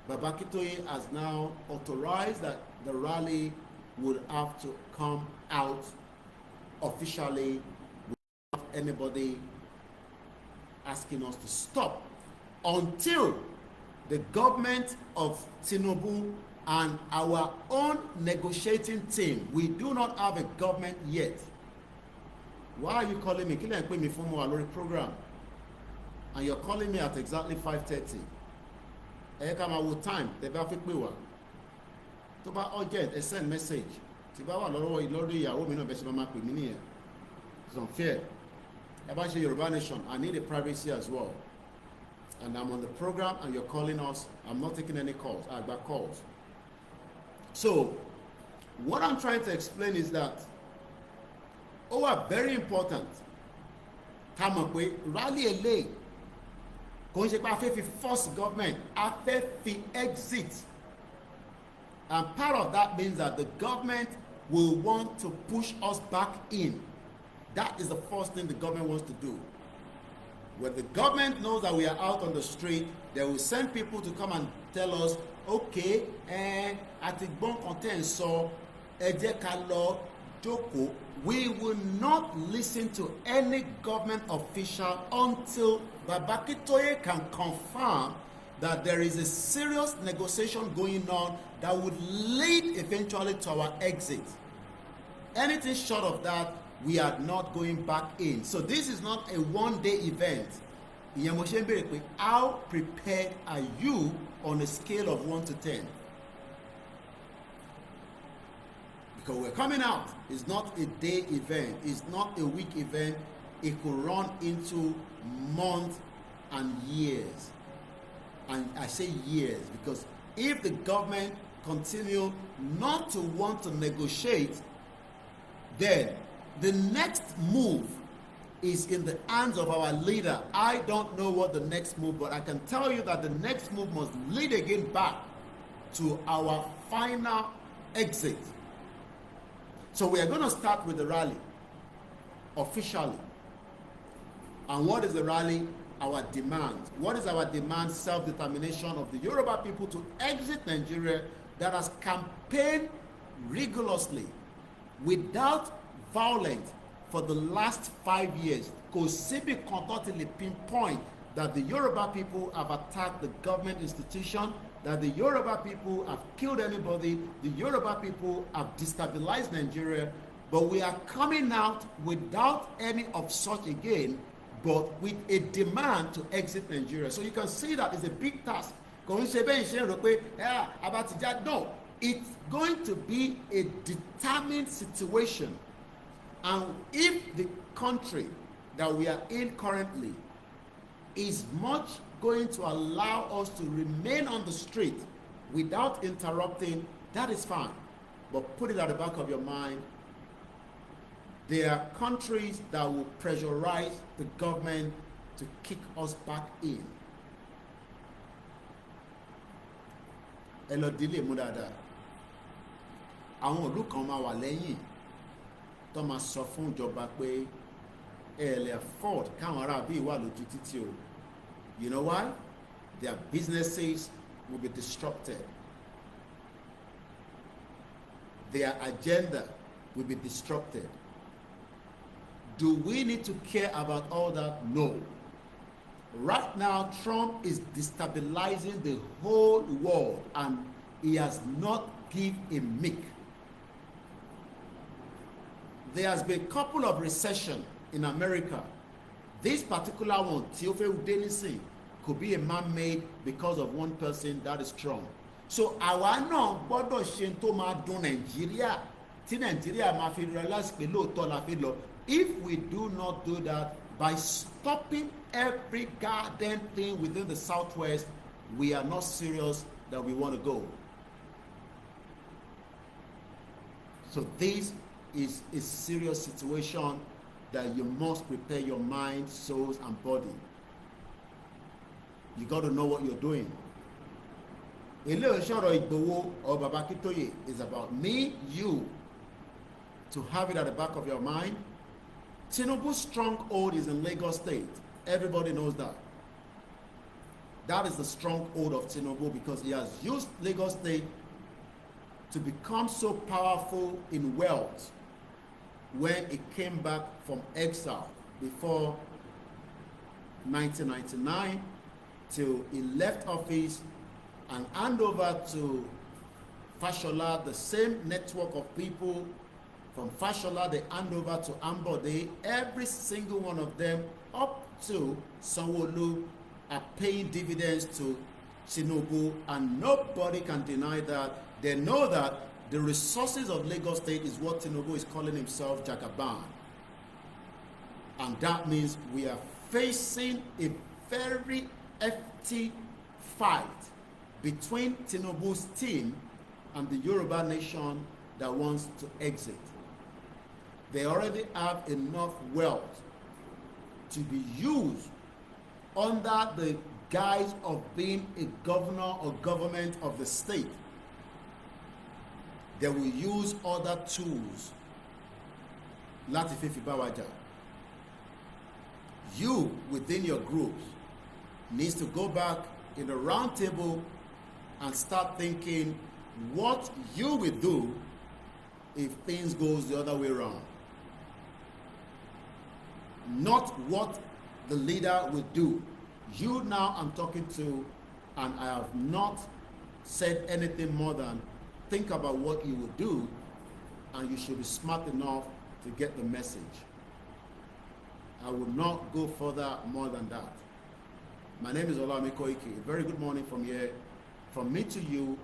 Baba Akintoye has now authorized that the rally would have to come out officially without anybody asking us to stop, until the government of Tinubu and our own negotiating team. We do not have a government yet. Why are you calling me? Kí lẹ̀ ń pè mí fún mo wà lórí program, and you're calling me at exactly 5:30. Ẹ ká máa wo time tẹ́ bá fi pè wá. Tó bá urgent, ẹ send message. Tí bá wà lọ́wọ́ lórí ìyàwó mi náà bẹ́ẹ̀ ṣe máa pè mí nìyẹn. It's unfair. Ẹ bá ṣe Yoruba Nation, I need a privacy as well. And I'm on the program and you're calling us. I'm not taking any calls. I got calls. So, what I'm trying to explain is that very important. Tamakwe rally eléyìí kò ń ṣe pé a fẹ́ fi force government, a fẹ́ fi exit, and part of that means that the government will want to push us back in. That is the first thing the government wants to do. When the government knows that we are out on the street, they will send people to come and tell us, okay, àti gbọ́n kan tẹ́ ń sọ, ẹ jẹ́ ká lọ jókòó. We will not listen to any government official until Baba Akintoye can confirm that there is a serious negotiation going on that would lead eventually to our exit. Anything short of that, we are not going back in. So this is not a one-day event. Ìyẹn mo ṣe ń béèrè pé, how prepared are you on a scale of 1 to 10? Because we're coming out. It's not a day event. It's not a week event. It could run into months and years. And I say years because if the government continue not to want to negotiate, then the next move is in the hands of our leader. I don't know what the next move, but I can tell you that the next move must lead again back to our final exit. So we are going to start with the rally officially. And what is the rally? Our demand. What is our demand? Self-determination of the Yoruba people to exit Nigeria that has campaigned rigorously without violence for the last 5 years. Because Sibi constantly pinpoint that the Yoruba people have attacked the government institution, that the Yoruba people have killed anybody, the Yoruba people have destabilized Nigeria, but we are coming out without any of such again, but with a demand to exit Nigeria. So you can see that it's a big task. No, it's going to be a determined situation. And if the country that we are in currently is much going to allow us to remain on the street without interrupting, that is fine. But put it at the back of your mind, there are countries that will pressurize the government to kick us back in. Ẹ lọ dílé mú dáadáa. Àwọn ìlú kan máa wà lẹ́yìn tó máa sọ fún ìjọba pé ẹ lè afford káwọn ará bí wà lójú títì o. You know why? Their businesses will be disrupted. Their agenda will be disrupted. Do we need to care about all that? No. Right now, Trump is destabilizing the whole world, and he has not given a mick. There has been a couple of recessions in America. This particular one, Theophil Denison, could be a man-made because of one person that is Trump. So àwa náà gbọ́dọ̀ ṣe tó máa dùn Nàìjíríà tí Nàìjíríà máa fi realize pé lóòótọ́ la fi lọ. If we do not do that by stopping every goddamn thing within the Southwest, we are not serious that we want to go. So this is a serious situation that you must prepare your mind, souls, and body. You got to know what you're doing. Ilé Ìṣòro Ìgbòho or Baba Akintoye is about me, you, to have it at the back of your mind. Tinubu's stronghold is in Lagos State. Everybody knows that. That is the stronghold of Tinubu because he has used Lagos State to become so powerful in wealth when he came back from exile before 1999 till he left office and hand over to Fashola, the same network of people. From Fashola, they hand over to Ambode. Every single one of them, up to Sanwo-Olu, are paying dividends to Tinubu, and nobody can deny that. They know that the resources of Lagos State is what Tinubu is calling himself Jagaban. And that means we are facing a very hefty fight between Tinubu's team and the Yoruba nation that wants to exit. They already have enough wealth to be used under the guise of being a governor or government of the state. They will use other tools. Láti fi bá wa jà. You within your groups needs to go back in the round table and start thinking what you will do if things goes the other way around. Not what the leader will do. You now I'm talking to, and I have not said anything more than think about what you will do, and you should be smart enough to get the message. I will not go further more than that. My name is OLAYOMI KOIKI. A very good morning from here. From me to you,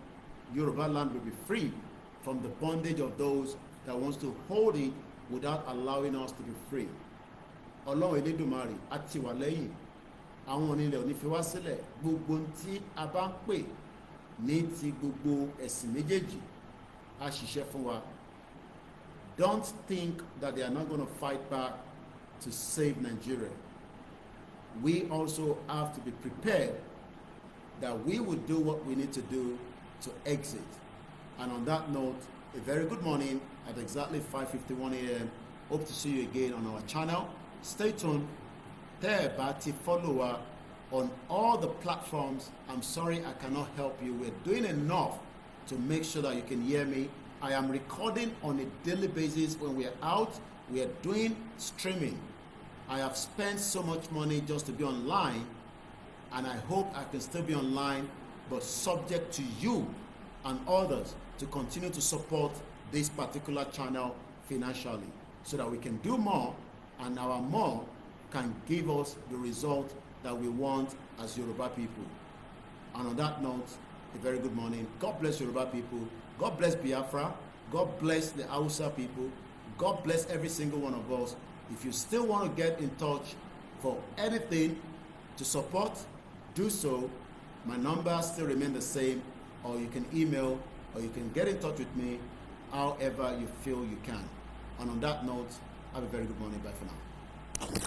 Yoruba land will be free from the bondage of those that wants to hold it without allowing us to be free. Ọlọ́run Elédùmarè á tì wá lẹ́yìn. Àwọn onílẹ̀ ò ní fi wá sílẹ̀. Gbogbo tí a bá ń pè ní ti gbogbo ẹ̀sìn méjèèjì á ṣiṣẹ́ fún wa. Don't think that they are not going to fight back to save Nigeria. We also have to be prepared that we will do what we need to do to exit. And on that note, a very good morning at exactly 5:51 a.m. Hope to see you again on our channel. Stay tuned. Follow us on all the platforms. I'm sorry I cannot help you. We're doing enough to make sure that you can hear me. I am recording on a daily basis when we're out. We are doing streaming. I have spent so much money just to be online, and I hope I can still be online, but subject to you and others to continue to support this particular channel financially so that we can do more, and our more can give us the result that we want as Yoruba people. And on that note, a very good morning. God bless Yoruba people. God bless Biafra. God bless the Hausa people. God bless every single one of us. If you still want to get in touch for anything to support, do so. My number still remains the same, or you can email, or you can get in touch with me however you feel you can. And on that note, have a very good morning. Bye for now.